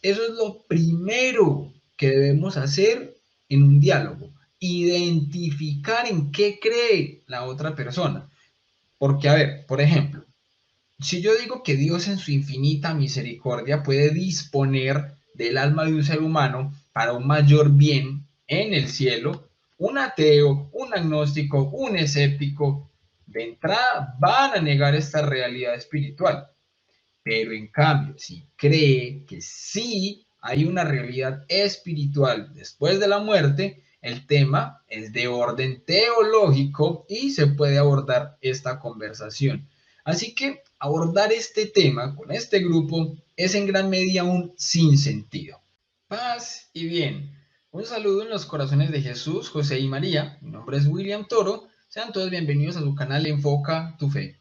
Eso es lo primero que debemos hacer en un diálogo. Identificar en qué cree la otra persona. Porque, a ver, por ejemplo, si yo digo que Dios en su infinita misericordia puede disponer del alma de un ser humano para un mayor bien en el cielo, un ateo, un agnóstico, un escéptico, de entrada van a negar esta realidad espiritual. Pero en cambio, si cree que sí hay una realidad espiritual después de la muerte, el tema es de orden teológico y se puede abordar esta conversación. Así que abordar este tema con este grupo es en gran medida un sinsentido. Paz y bien. Un saludo en los corazones de Jesús, José y María. Mi nombre es William Toro. Sean todos bienvenidos a su canal Enfoca tu Fe.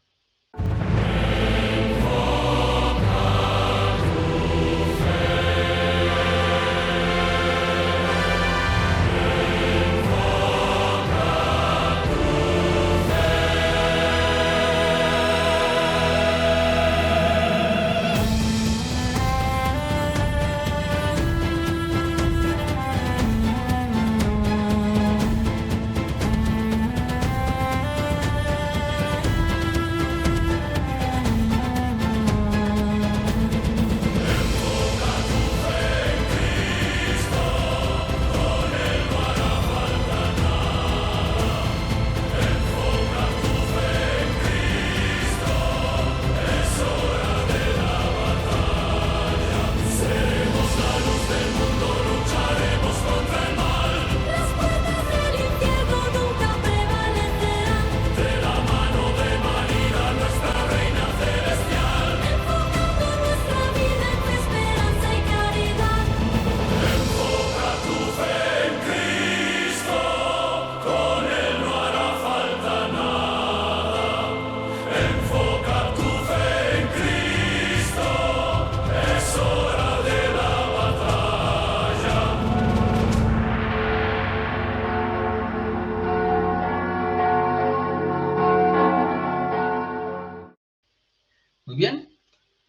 Muy bien,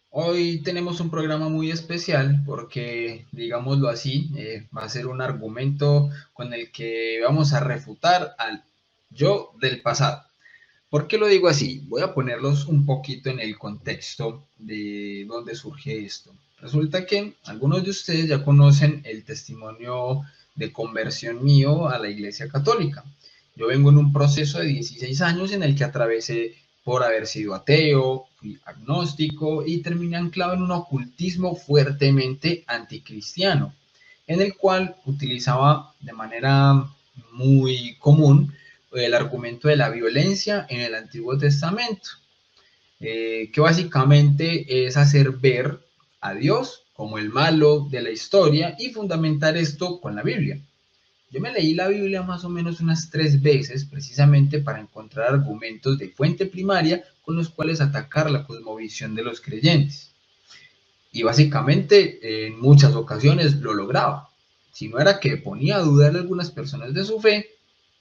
hoy tenemos un programa muy especial porque, digámoslo así, va a ser un argumento con el que vamos a refutar al yo del pasado. ¿Por qué lo digo así? Voy a ponerlos un poquito en el contexto de dónde surge esto. Resulta que algunos de ustedes ya conocen el testimonio de conversión mío a la Iglesia Católica. Yo vengo en un proceso de 16 años en el que atravesé por haber sido ateo, fui agnóstico y terminé anclado en un ocultismo fuertemente anticristiano, en el cual utilizaba de manera muy común el argumento de la violencia en el Antiguo Testamento, que básicamente es hacer ver a Dios como el malo de la historia y fundamentar esto con la Biblia. Yo me leí la Biblia más o menos unas 3 veces precisamente para encontrar argumentos de fuente primaria con los cuales atacar la cosmovisión de los creyentes. Y básicamente en muchas ocasiones lo lograba. Si no era que ponía a dudar a algunas personas de su fe,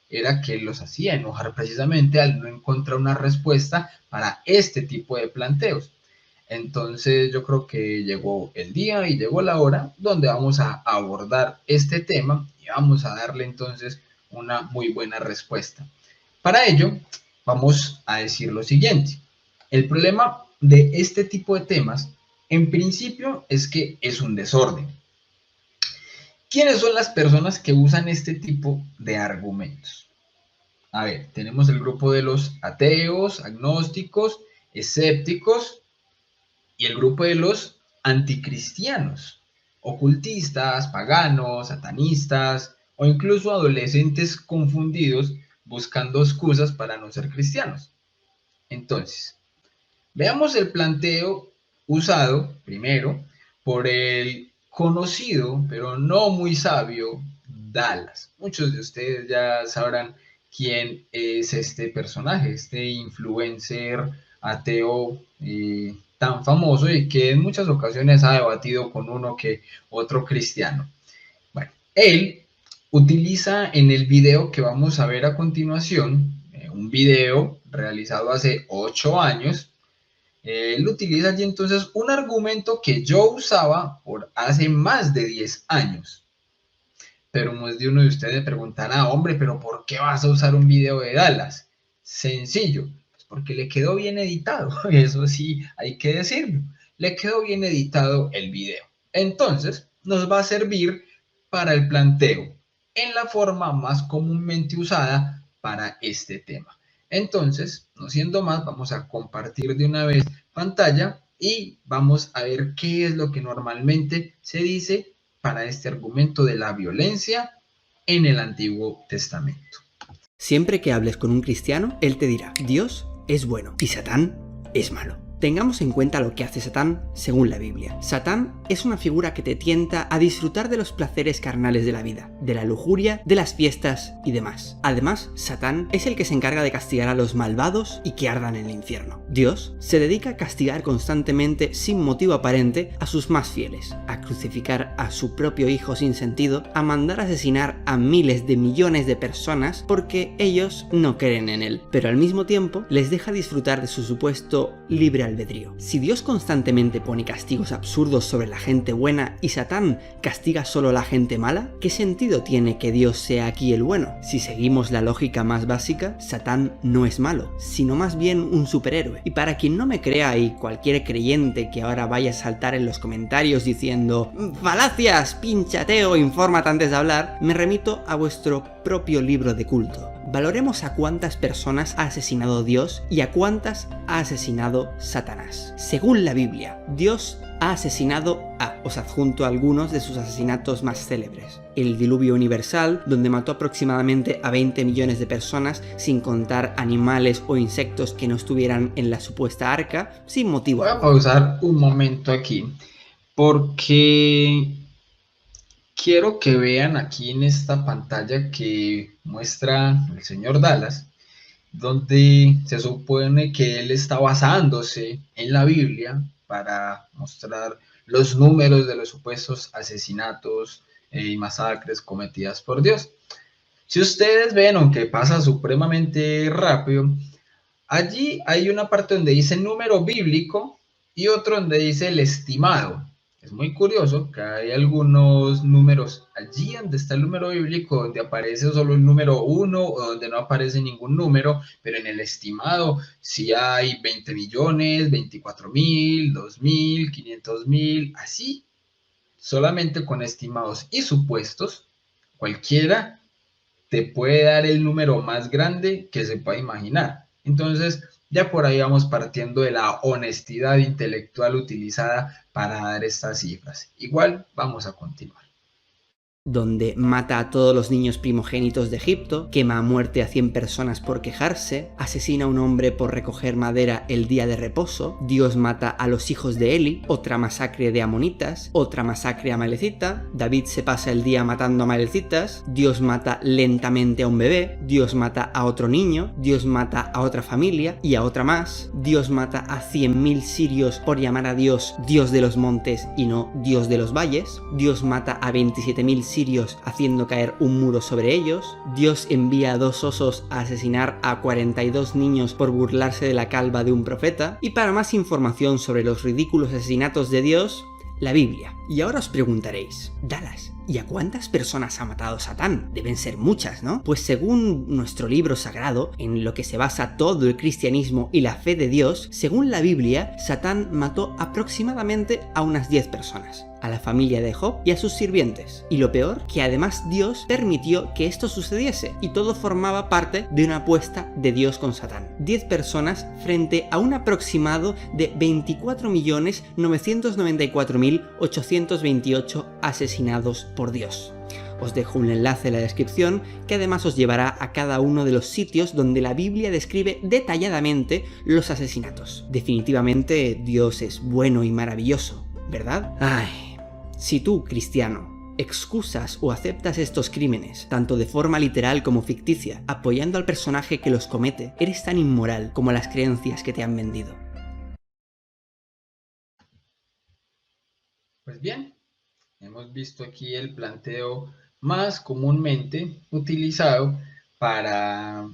era que los hacía enojar precisamente al no encontrar una respuesta para este tipo de planteos. Entonces yo creo que llegó el día y llegó la hora donde vamos a abordar este tema y vamos a darle entonces una muy buena respuesta. Para ello vamos a decir lo siguiente. El problema de este tipo de temas en principio es que es un desorden. ¿Quiénes son las personas que usan este tipo de argumentos? A ver, tenemos el grupo de los ateos, agnósticos, escépticos y el grupo de los anticristianos, ocultistas, paganos, satanistas o incluso adolescentes confundidos buscando excusas para no ser cristianos. Entonces, veamos el planteo usado primero por el conocido, pero no muy sabio, Dallas. Muchos de ustedes ya sabrán quién es este personaje, este influencer ateo tan famoso y que en muchas ocasiones ha debatido con uno que otro cristiano. Bueno, él utiliza en el video que vamos a ver a continuación, un video realizado hace 8 años, Él utiliza allí entonces un argumento que yo usaba por hace más de 10 años. Pero más de uno de ustedes me preguntará, hombre, pero ¿por qué vas a usar un video de Dallas? Sencillo, pues porque le quedó bien editado, eso sí, hay que decirlo. Le quedó bien editado el video. Entonces, nos va a servir para el planteo en la forma más comúnmente usada para este tema. Entonces, no siendo más, vamos a compartir de una vez pantalla y vamos a ver qué es lo que normalmente se dice para este argumento de la violencia en el Antiguo Testamento. Siempre que hables con un cristiano, él te dirá, Dios es bueno y Satán es malo. Tengamos en cuenta lo que hace Satán según la Biblia. Satán es una figura que te tienta a disfrutar de los placeres carnales de la vida, de la lujuria, de las fiestas y demás. Además, Satán es el que se encarga de castigar a los malvados y que ardan en el infierno. Dios se dedica a castigar constantemente sin motivo aparente a sus más fieles, a crucificar a su propio hijo sin sentido, a mandar asesinar a miles de millones de personas porque ellos no creen en él, pero al mismo tiempo les deja disfrutar de su supuesto libre albedrío. Si Dios constantemente pone castigos absurdos sobre la gente buena y Satán castiga solo a la gente mala, ¿qué sentido tiene que Dios sea aquí el bueno? Si seguimos la lógica más básica, Satán no es malo, sino más bien un superhéroe. Y para quien no me crea y cualquier creyente que ahora vaya a saltar en los comentarios diciendo ¡falacias, pinchateo, infórmate antes de hablar!, me remito a vuestro propio libro de culto. Valoremos a cuántas personas ha asesinado Dios y a cuántas ha asesinado Satanás. Según la Biblia, Dios ha asesinado os adjunto algunos de sus asesinatos más célebres. El diluvio universal, donde mató aproximadamente a 20 millones de personas, sin contar animales o insectos que no estuvieran en la supuesta arca, sin motivo. Voy a pausar un momento aquí, porque quiero que vean aquí en esta pantalla que muestra el señor Dallas, donde se supone que él está basándose en la Biblia para mostrar los números de los supuestos asesinatos y masacres cometidas por Dios. Si ustedes ven, aunque pasa supremamente rápido, allí hay una parte donde dice número bíblico y otro donde dice el estimado. Es muy curioso que hay algunos números allí donde está el número bíblico, donde aparece solo el número 1 o donde no aparece ningún número, pero en el estimado sí hay 20 millones, 24.000, 2.000, 500.000, así. Solamente con estimados y supuestos, cualquiera te puede dar el número más grande que se pueda imaginar. Entonces, ya por ahí vamos partiendo de la honestidad intelectual utilizada para dar estas cifras. Igual, vamos a continuar. Donde mata a todos los niños primogénitos de Egipto, quema a muerte a 100 personas por quejarse, asesina a un hombre por recoger madera el día de reposo, Dios mata a los hijos de Eli, otra masacre de amonitas, otra masacre amalecita, David se pasa el día matando amalecitas, Dios mata lentamente a un bebé, Dios mata a otro niño, Dios mata a otra familia y a otra más, Dios mata a 100.000 sirios por llamar a Dios Dios de los montes y no Dios de los valles, Dios mata a 27.000 sirios haciendo caer un muro sobre ellos, Dios envía a 2 osos a asesinar a 42 niños por burlarse de la calva de un profeta, y para más información sobre los ridículos asesinatos de Dios, la Biblia. Y ahora os preguntaréis, Dallas, ¿y a cuántas personas ha matado Satán? Deben ser muchas, ¿no? Pues según nuestro libro sagrado, en lo que se basa todo el cristianismo y la fe de Dios, según la Biblia, Satán mató aproximadamente a unas 10 personas, a la familia de Job y a sus sirvientes. Y lo peor, que además Dios permitió que esto sucediese, y todo formaba parte de una apuesta de Dios con Satán. 10 personas frente a un aproximado de 24.994.828 asesinados por Dios. Os dejo un enlace en la descripción que además os llevará a cada uno de los sitios donde la Biblia describe detalladamente los asesinatos. Definitivamente Dios es bueno y maravilloso, ¿verdad? Ay, si tú, cristiano, excusas o aceptas estos crímenes, tanto de forma literal como ficticia, apoyando al personaje que los comete, eres tan inmoral como las creencias que te han vendido. Pues bien, hemos visto aquí el planteo más comúnmente utilizado para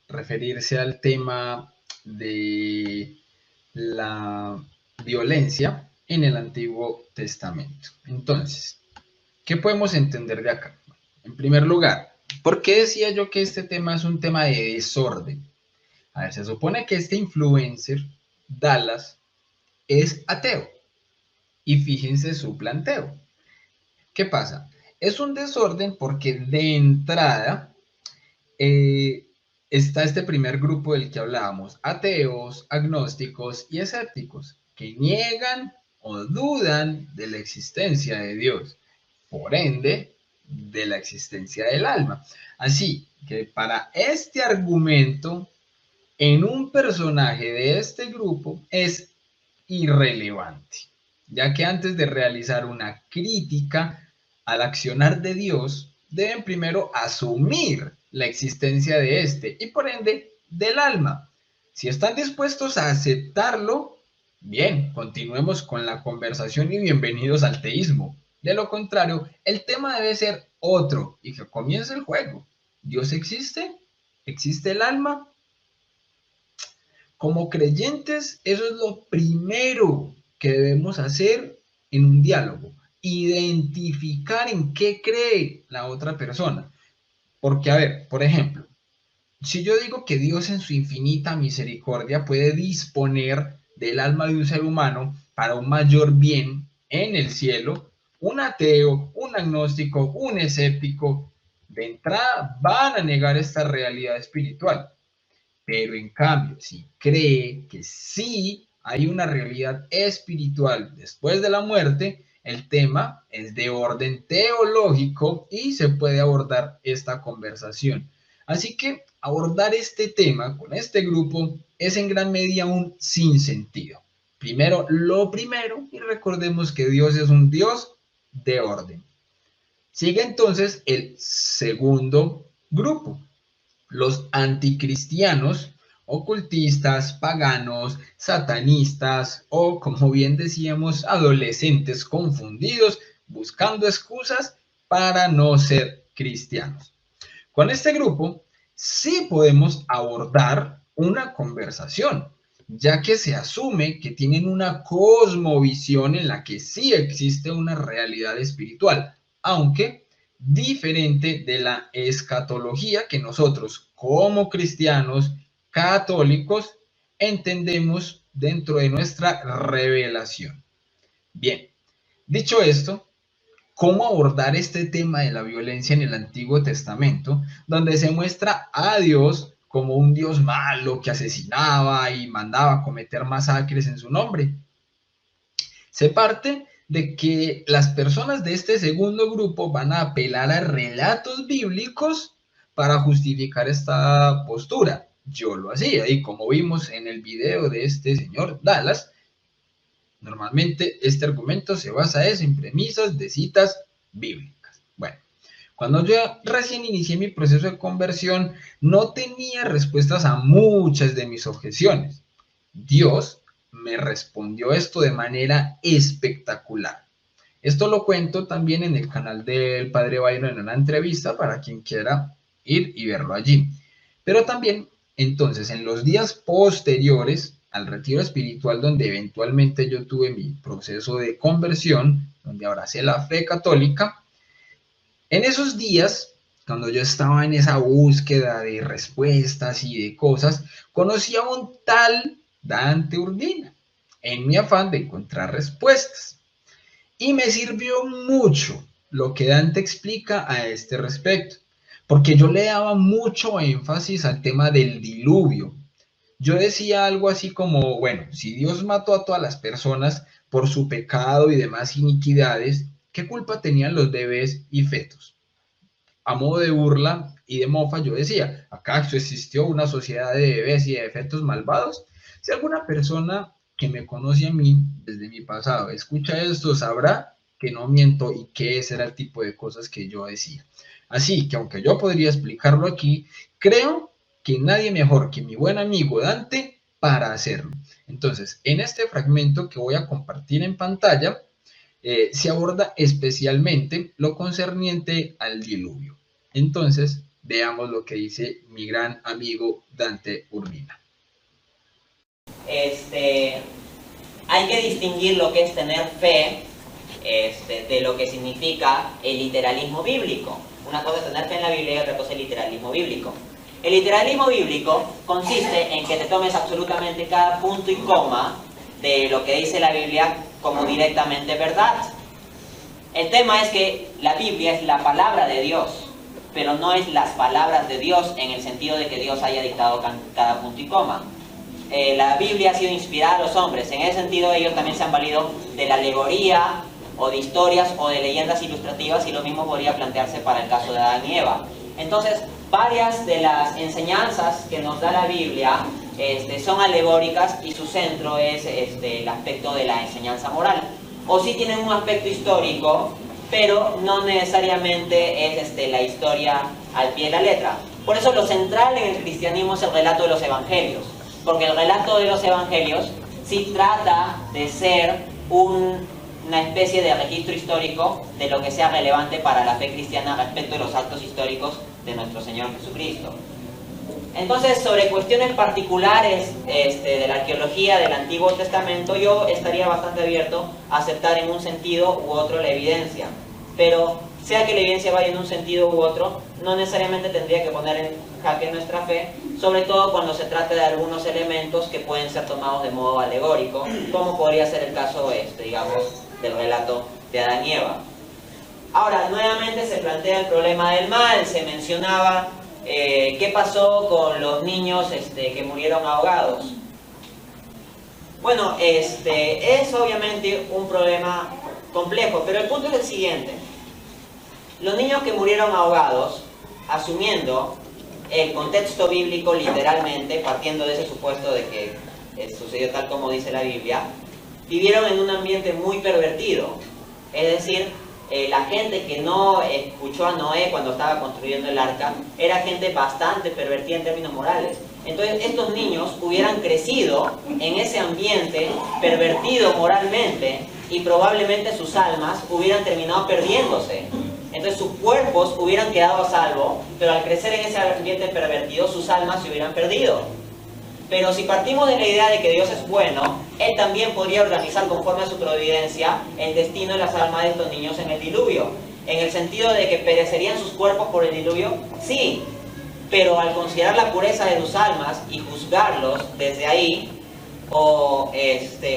referirse al tema de la violencia en el Antiguo Testamento. Entonces, ¿qué podemos entender de acá? En primer lugar, ¿por qué decía yo que este tema es un tema de desorden? A ver, se supone que este influencer, Dallas, es ateo. Y fíjense su planteo. ¿Qué pasa? Es un desorden porque de entrada eh, está este primer grupo del que hablábamos, ateos, agnósticos y escépticos, que niegan o dudan de la existencia de Dios, por ende, de la existencia del alma. Así que para este argumento, en un personaje de este grupo es irrelevante, ya que antes de realizar una crítica al accionar de Dios, deben primero asumir la existencia de éste y por ende del alma. Si están dispuestos a aceptarlo, bien, continuemos con la conversación y bienvenidos al teísmo. De lo contrario, el tema debe ser otro y que comience el juego. ¿Dios existe? ¿Existe el alma? Como creyentes, eso es lo primero que debemos hacer en un diálogo, identificar en qué cree la otra persona. Porque, a ver, por ejemplo, si yo digo que Dios en su infinita misericordia puede disponer del alma de un ser humano para un mayor bien en el cielo, un ateo, un agnóstico, un escéptico, de entrada van a negar esta realidad espiritual. Pero en cambio, si cree que sí hay una realidad espiritual después de la muerte, el tema es de orden teológico y se puede abordar esta conversación. Así que abordar este tema con este grupo es en gran medida un sinsentido. Primero, lo primero, y recordemos que Dios es un Dios de orden. Sigue entonces el segundo grupo, los anticristianos, ocultistas, paganos, satanistas o, como bien decíamos, adolescentes confundidos buscando excusas para no ser cristianos. Con este grupo sí podemos abordar una conversación, ya que se asume que tienen una cosmovisión en la que sí existe una realidad espiritual, aunque diferente de la escatología que nosotros como cristianos católicos entendemos dentro de nuestra revelación. Bien, dicho esto, ¿cómo abordar este tema de la violencia en el Antiguo Testamento, donde se muestra a Dios como un Dios malo que asesinaba y mandaba cometer masacres en su nombre? Se parte de que las personas de este segundo grupo van a apelar a relatos bíblicos para justificar esta postura. Yo lo hacía y como vimos en el video de este señor Dallas, normalmente este argumento se basa en premisas de citas bíblicas. Bueno, cuando yo recién inicié mi proceso de conversión, no tenía respuestas a muchas de mis objeciones. Dios me respondió esto de manera espectacular. Esto lo cuento también en el canal del Padre Byron en una entrevista para quien quiera ir y verlo allí. Pero también, entonces, en los días posteriores al retiro espiritual, donde eventualmente yo tuve mi proceso de conversión, donde abracé la fe católica, en esos días, cuando yo estaba en esa búsqueda de respuestas y de cosas, conocí a un tal Dante Urbina, en mi afán de encontrar respuestas. Y me sirvió mucho lo que Dante explica a este respecto, porque yo le daba mucho énfasis al tema del diluvio. Yo decía algo así como, bueno, si Dios mató a todas las personas por su pecado y demás iniquidades, ¿qué culpa tenían los bebés y fetos? A modo de burla y de mofa, yo decía, ¿acaso existió una sociedad de bebés y de fetos malvados? Si alguna persona que me conoce a mí desde mi pasado escucha esto, sabrá que no miento y que ese era el tipo de cosas que yo decía. Así que aunque yo podría explicarlo aquí, creo que nadie mejor que mi buen amigo Dante para hacerlo. Entonces, en este fragmento que voy a compartir en pantalla, se aborda especialmente lo concerniente al diluvio. Entonces, veamos lo que dice mi gran amigo Dante Urbina. hay que distinguir lo que es tener fe de lo que significa el literalismo bíblico. Una cosa es tener fe en la Biblia y otra cosa es el literalismo bíblico. El literalismo bíblico consiste en que te tomes absolutamente cada punto y coma de lo que dice la Biblia como directamente verdad. El tema es que la Biblia es la palabra de Dios, pero no es las palabras de Dios en el sentido de que Dios haya dictado cada punto y coma. La Biblia ha sido inspirada a los hombres. En ese sentido, ellos también se han valido de la alegoría o de historias o de leyendas ilustrativas, y lo mismo podría plantearse para el caso de Adán y Eva. Entonces, varias de las enseñanzas que nos da la Biblia son alegóricas, y su centro es el aspecto de la enseñanza moral. O sí tienen un aspecto histórico, pero no necesariamente es la historia al pie de la letra. Por eso lo central en el cristianismo es el relato de los evangelios, porque el relato de los evangelios sí trata de ser una especie de registro histórico de lo que sea relevante para la fe cristiana respecto de los actos históricos de nuestro Señor Jesucristo. Entonces, sobre cuestiones particulares de la arqueología del Antiguo Testamento, yo estaría bastante abierto a aceptar en un sentido u otro la evidencia. Pero, sea que la evidencia vaya en un sentido u otro, no necesariamente tendría que poner en jaque nuestra fe, sobre todo cuando se trata de algunos elementos que pueden ser tomados de modo alegórico, como podría ser el caso, digamos, del relato de Adán y Eva. Ahora, nuevamente se plantea el problema del mal. Se mencionaba qué pasó con los niños que murieron ahogados. Bueno, es obviamente un problema complejo, pero el punto es el siguiente. Los niños que murieron ahogados, asumiendo el contexto bíblico literalmente, partiendo de ese supuesto de que sucedió tal como dice la Biblia, vivieron en un ambiente muy pervertido. Es decir, la gente que no escuchó a Noé cuando estaba construyendo el arca era gente bastante pervertida en términos morales. Entonces estos niños hubieran crecido en ese ambiente pervertido moralmente, y probablemente sus almas hubieran terminado perdiéndose. Entonces sus cuerpos hubieran quedado a salvo, pero al crecer en ese ambiente pervertido, sus almas se hubieran perdido. Pero si partimos de la idea de que Dios es bueno, Él también podría organizar conforme a su providencia el destino de las almas de estos niños en el diluvio. En el sentido de que perecerían sus cuerpos por el diluvio, sí. Pero al considerar la pureza de sus almas y juzgarlos desde ahí, o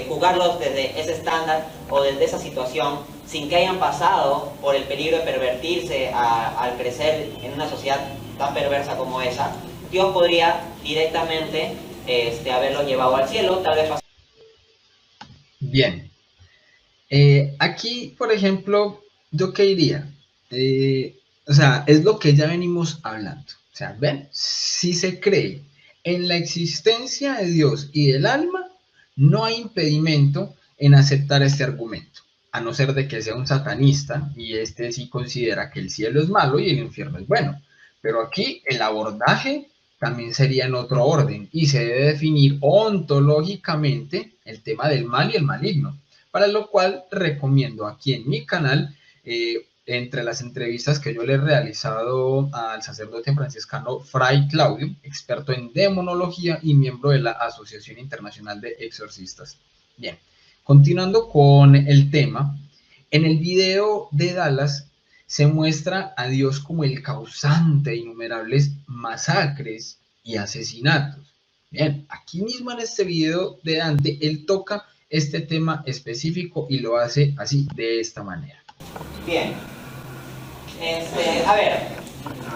juzgarlos desde ese estándar o desde esa situación, sin que hayan pasado por el peligro de pervertirse al crecer en una sociedad tan perversa como esa, Dios podría directamente haberlos llevado al cielo, tal vez. Bien. Aquí, por ejemplo, ¿yo qué diría? O sea, es lo que ya venimos hablando. O sea, ¿ven? Si se cree en la existencia de Dios y del alma, no hay impedimento en aceptar este argumento, a no ser de que sea un satanista y sí considera que el cielo es malo y el infierno es bueno. Pero aquí el abordaje también sería en otro orden, y se debe definir ontológicamente el tema del mal y el maligno, para lo cual recomiendo aquí en mi canal, entre las entrevistas que yo le he realizado al sacerdote franciscano Fray Claudio, experto en demonología y miembro de la Asociación Internacional de Exorcistas. Bien, continuando con el tema, en el video de Dallas se muestra a Dios como el causante de innumerables masacres y asesinatos. Bien, aquí mismo en este video de Dante, él toca este tema específico y lo hace así, de esta manera. Bien. A ver,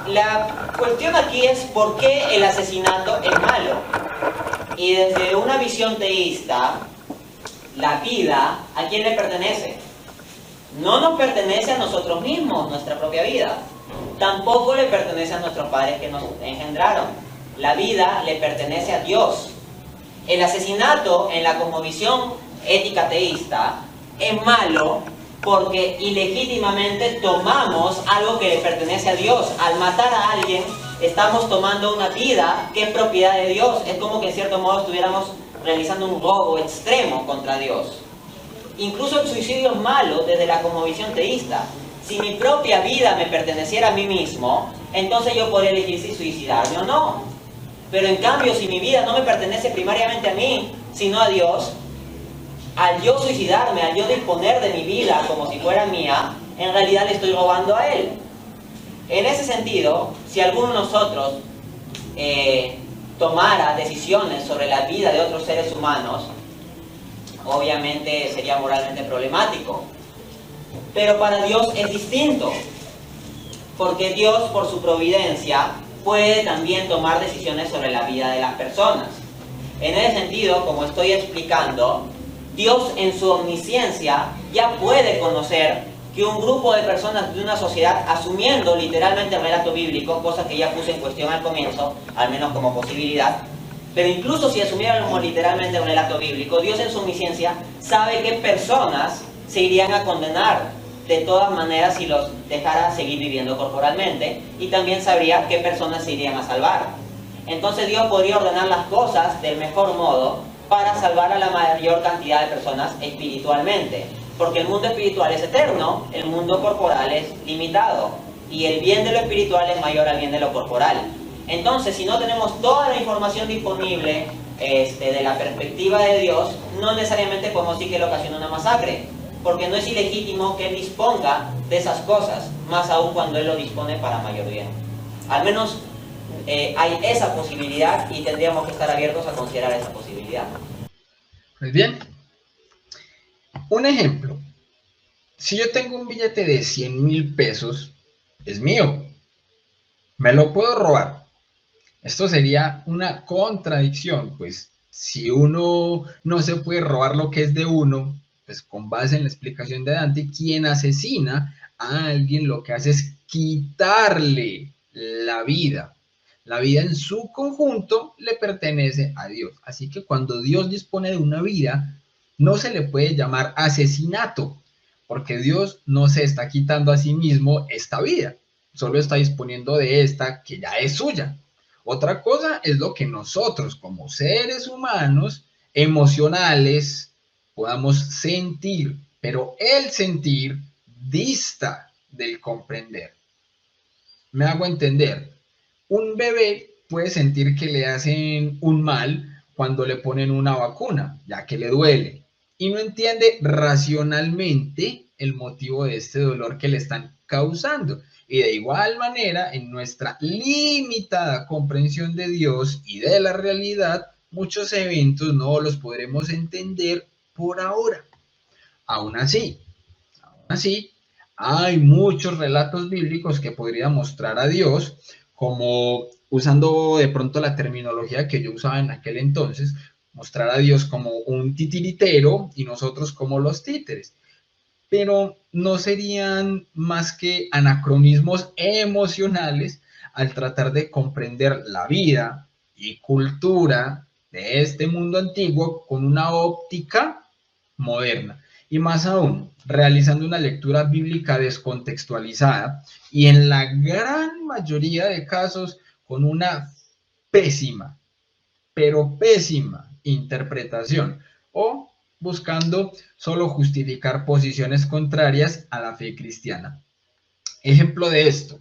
la cuestión aquí es por qué el asesinato es malo. Y desde una visión teísta, la vida, ¿a quién le pertenece? No nos pertenece a nosotros mismos, nuestra propia vida. Tampoco le pertenece a nuestros padres que nos engendraron. La vida le pertenece a Dios. El asesinato, en la cosmovisión ética teísta, es malo porque ilegítimamente tomamos algo que le pertenece a Dios. Al matar a alguien, estamos tomando una vida que es propiedad de Dios. Es como que en cierto modo estuviéramos realizando un robo extremo contra Dios. Incluso el suicidio es malo desde la cosmovisión teísta. Si mi propia vida me perteneciera a mí mismo, entonces yo podría elegir si suicidarme o no. Pero en cambio, si mi vida no me pertenece primariamente a mí, sino a Dios, al yo suicidarme, al yo disponer de mi vida como si fuera mía, en realidad le estoy robando a Él. En ese sentido, si alguno de nosotros tomara decisiones sobre la vida de otros seres humanos, obviamente sería moralmente problemático. Pero para Dios es distinto, porque Dios, por su providencia, puede también tomar decisiones sobre la vida de las personas. En ese sentido, como estoy explicando, Dios en su omnisciencia ya puede conocer que un grupo de personas de una sociedad, asumiendo literalmente el relato bíblico, cosa que ya puse en cuestión al comienzo, al menos como posibilidad, pero incluso si asumiéramos literalmente el relato bíblico, Dios en su omnisciencia sabe qué personas se irían a condenar de todas maneras si los dejara seguir viviendo corporalmente, y también sabría qué personas se irían a salvar. Entonces Dios podría ordenar las cosas del mejor modo para salvar a la mayor cantidad de personas espiritualmente, porque el mundo espiritual es eterno, el mundo corporal es limitado, y el bien de lo espiritual es mayor al bien de lo corporal. Entonces, si no tenemos toda la información disponible de la perspectiva de Dios, no necesariamente podemos decir que Él ocasiona una masacre, porque no es ilegítimo que Él disponga de esas cosas, más aún cuando Él lo dispone para mayor bien. Al menos hay esa posibilidad, y tendríamos que estar abiertos a considerar esa posibilidad. Muy bien. Un ejemplo. Si yo tengo un billete de 100,000 pesos, es mío. Me lo puedo robar. Esto sería una contradicción, pues si uno no se puede robar lo que es de uno, pues con base en la explicación de Dante, quien asesina a alguien lo que hace es quitarle la vida. La vida en su conjunto le pertenece a Dios. Así que cuando Dios dispone de una vida, no se le puede llamar asesinato, porque Dios no se está quitando a sí mismo esta vida, solo está disponiendo de esta que ya es suya. Otra cosa es lo que nosotros como seres humanos emocionales podamos sentir, pero el sentir dista del comprender. Me hago entender. Un bebé puede sentir que le hacen un mal cuando le ponen una vacuna, ya que le duele, y no entiende racionalmente el motivo de este dolor que le están causando. Y de igual manera, en nuestra limitada comprensión de Dios y de la realidad, muchos eventos no los podremos entender por ahora. Aún así, hay muchos relatos bíblicos que podrían mostrar a Dios como, usando de pronto la terminología que yo usaba en aquel entonces, mostrar a Dios como un titiritero y nosotros como los títeres. Pero no serían más que anacronismos emocionales al tratar de comprender la vida y cultura de este mundo antiguo con una óptica moderna. Y más aún, realizando una lectura bíblica descontextualizada y en la gran mayoría de casos con una pésima, pero pésima interpretación, o buscando solo justificar posiciones contrarias a la fe cristiana. Ejemplo de esto,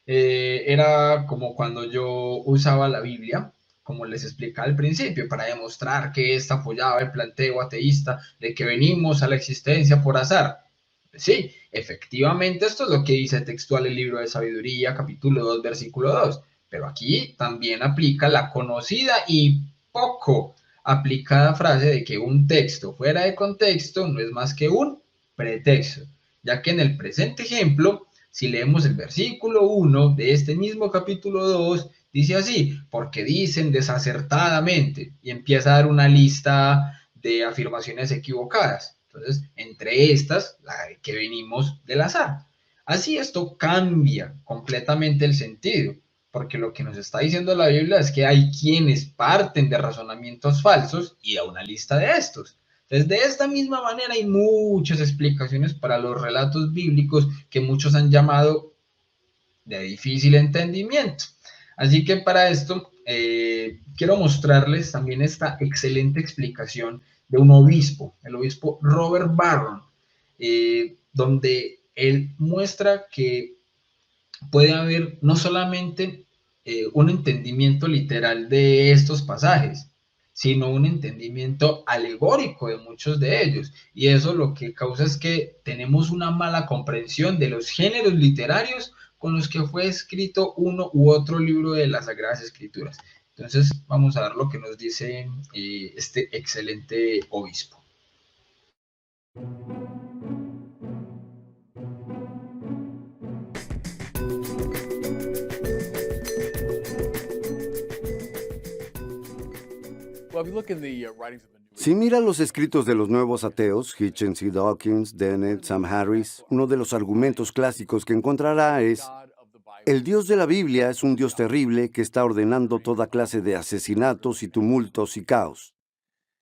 era como cuando yo usaba la Biblia, como les explicaba al principio, para demostrar que ésta apoyaba el planteo ateísta de que venimos a la existencia por azar. Sí, efectivamente esto es lo que dice textual el libro de Sabiduría, capítulo 2, versículo 2, pero aquí también aplica la conocida y poco aplicada frase de que un texto fuera de contexto no es más que un pretexto, ya que en el presente ejemplo, si leemos el versículo 1 de este mismo capítulo 2, dice así, porque dicen desacertadamente, y empieza a dar una lista de afirmaciones equivocadas. Entonces, entre estas, la de que venimos del azar. Así esto cambia completamente el sentido, porque lo que nos está diciendo la Biblia es que hay quienes parten de razonamientos falsos y da una lista de estos. Entonces, de esta misma manera hay muchas explicaciones para los relatos bíblicos que muchos han llamado de difícil entendimiento. Así que para esto quiero mostrarles también esta excelente explicación de un obispo, el obispo Robert Barron, donde él muestra que puede haber no solamente un entendimiento literal de estos pasajes, sino un entendimiento alegórico de muchos de ellos. Y eso lo que causa es que tenemos una mala comprensión de los géneros literarios con los que fue escrito uno u otro libro de las Sagradas Escrituras. Entonces vamos a ver lo que nos dice este excelente obispo. Si mira los escritos de los nuevos ateos, Hitchens y Dawkins, Dennett, Sam Harris, uno de los argumentos clásicos que encontrará es: el Dios de la Biblia es un Dios terrible que está ordenando toda clase de asesinatos y tumultos y caos.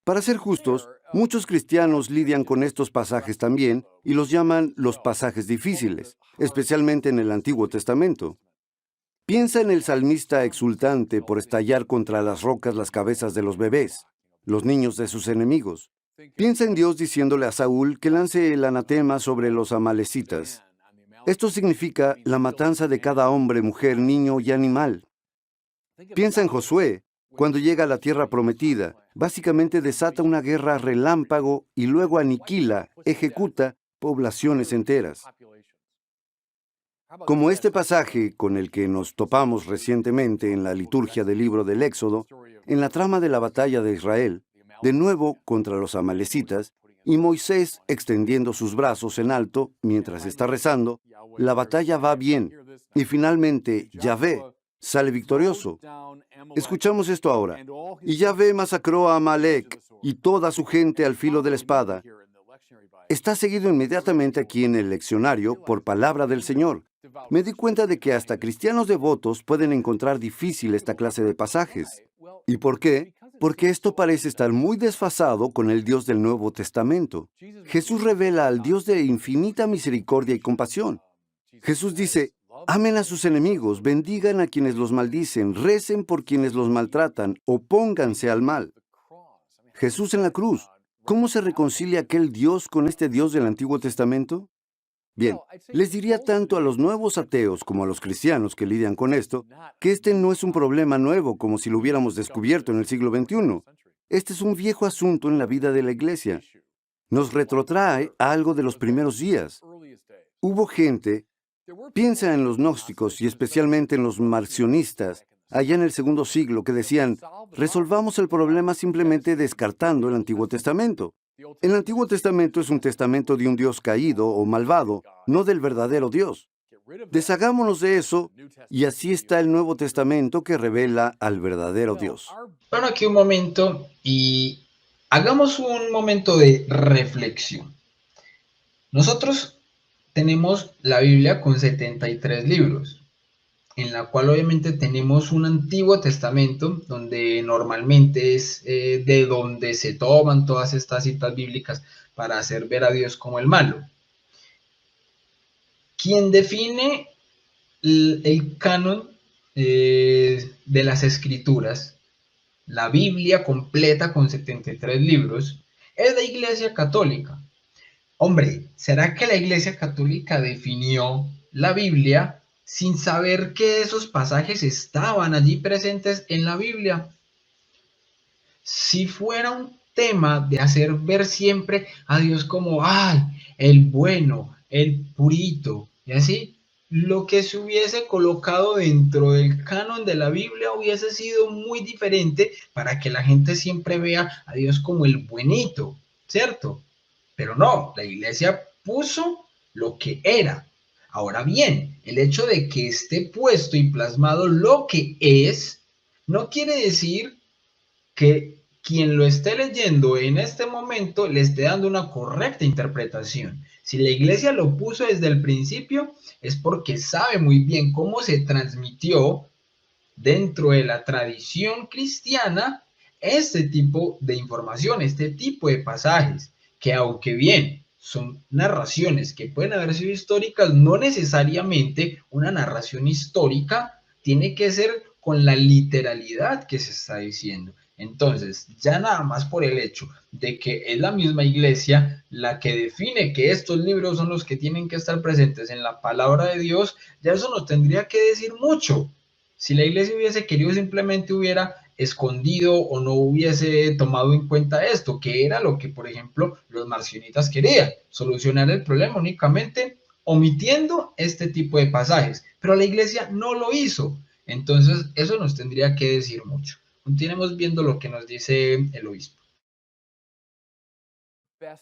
Para ser justos, muchos cristianos lidian con estos pasajes también y los llaman los pasajes difíciles, especialmente en el Antiguo Testamento. Piensa en el salmista exultante por estallar contra las rocas las cabezas de los bebés, los niños de sus enemigos. Piensa en Dios diciéndole a Saúl que lance el anatema sobre los amalecitas. Esto significa la matanza de cada hombre, mujer, niño y animal. Piensa en Josué, cuando llega a la tierra prometida, básicamente desata una guerra relámpago y luego aniquila, ejecuta poblaciones enteras. Como este pasaje con el que nos topamos recientemente en la liturgia del libro del Éxodo, en la trama de la batalla de Israel, de nuevo contra los amalecitas, y Moisés extendiendo sus brazos en alto mientras está rezando, la batalla va bien, y finalmente Yahvé sale victorioso. Escuchamos esto ahora. Y Yahvé masacró a Amalek y toda su gente al filo de la espada. Está seguido inmediatamente aquí en el leccionario por palabra del Señor. Me di cuenta de que hasta cristianos devotos pueden encontrar difícil esta clase de pasajes. ¿Y por qué? Porque esto parece estar muy desfasado con el Dios del Nuevo Testamento. Jesús revela al Dios de infinita misericordia y compasión. Jesús dice: amen a sus enemigos, bendigan a quienes los maldicen, recen por quienes los maltratan, opónganse al mal. Jesús en la cruz. ¿Cómo se reconcilia aquel Dios con este Dios del Antiguo Testamento? Bien, les diría tanto a los nuevos ateos como a los cristianos que lidian con esto, que este no es un problema nuevo como si lo hubiéramos descubierto en el siglo XXI. Este es un viejo asunto en la vida de la Iglesia. Nos retrotrae a algo de los primeros días. Hubo gente, piensa en los gnósticos y especialmente en los marcionistas, allá en el segundo siglo, que decían: resolvamos el problema simplemente descartando el Antiguo Testamento. El Antiguo Testamento es un testamento de un Dios caído o malvado, no del verdadero Dios. Deshagámonos de eso, y así está el Nuevo Testamento que revela al verdadero Dios. Bueno, aquí un momento y hagamos un momento de reflexión. Nosotros tenemos la Biblia con 73 libros, en la cual obviamente tenemos un Antiguo Testamento, donde normalmente es de donde se toman todas estas citas bíblicas para hacer ver a Dios como el malo. Quien define el canon de las Escrituras, la Biblia completa con 73 libros, es la Iglesia Católica. Hombre, ¿será que la Iglesia Católica definió la Biblia sin saber que esos pasajes estaban allí presentes en la Biblia? Si fuera un tema de hacer ver siempre a Dios como, ¡ay, el bueno, el purito! Y así, lo que se hubiese colocado dentro del canon de la Biblia hubiese sido muy diferente para que la gente siempre vea a Dios como el buenito, ¿cierto? Pero no, la Iglesia puso lo que era. Ahora bien, el hecho de que esté puesto y plasmado lo que es, no quiere decir que quien lo esté leyendo en este momento le esté dando una correcta interpretación. Si la Iglesia lo puso desde el principio, es porque sabe muy bien cómo se transmitió dentro de la tradición cristiana este tipo de información, este tipo de pasajes, que aunque bien son narraciones que pueden haber sido históricas, no necesariamente una narración histórica tiene que ser con la literalidad que se está diciendo. Entonces, ya nada más por el hecho de que es la misma Iglesia la que define que estos libros son los que tienen que estar presentes en la palabra de Dios, ya eso nos tendría que decir mucho. Si la Iglesia hubiese querido, simplemente hubiera escondido o no hubiese tomado en cuenta esto, que era lo que, por ejemplo, los marcionitas querían, solucionar el problema únicamente omitiendo este tipo de pasajes, pero la iglesia no lo hizo. Entonces, eso nos tendría que decir mucho. Continuemos viendo lo que nos dice el obispo.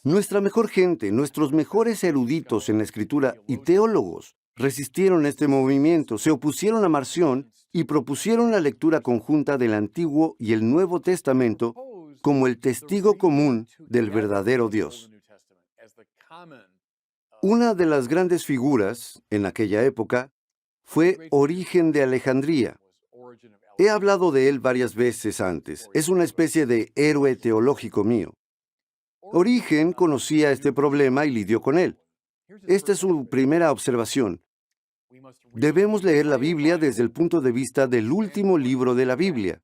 Nuestra mejor gente, nuestros mejores eruditos en la escritura y teólogos resistieron este movimiento, se opusieron a Marción y propusieron la lectura conjunta del Antiguo y el Nuevo Testamento como el testigo común del verdadero Dios. Una de las grandes figuras en aquella época fue Origen de Alejandría. He hablado de él varias veces antes. Es una especie de héroe teológico mío. Origen conocía este problema y lidió con él. Esta es su primera observación. Debemos leer la Biblia desde el punto de vista del último libro de la Biblia.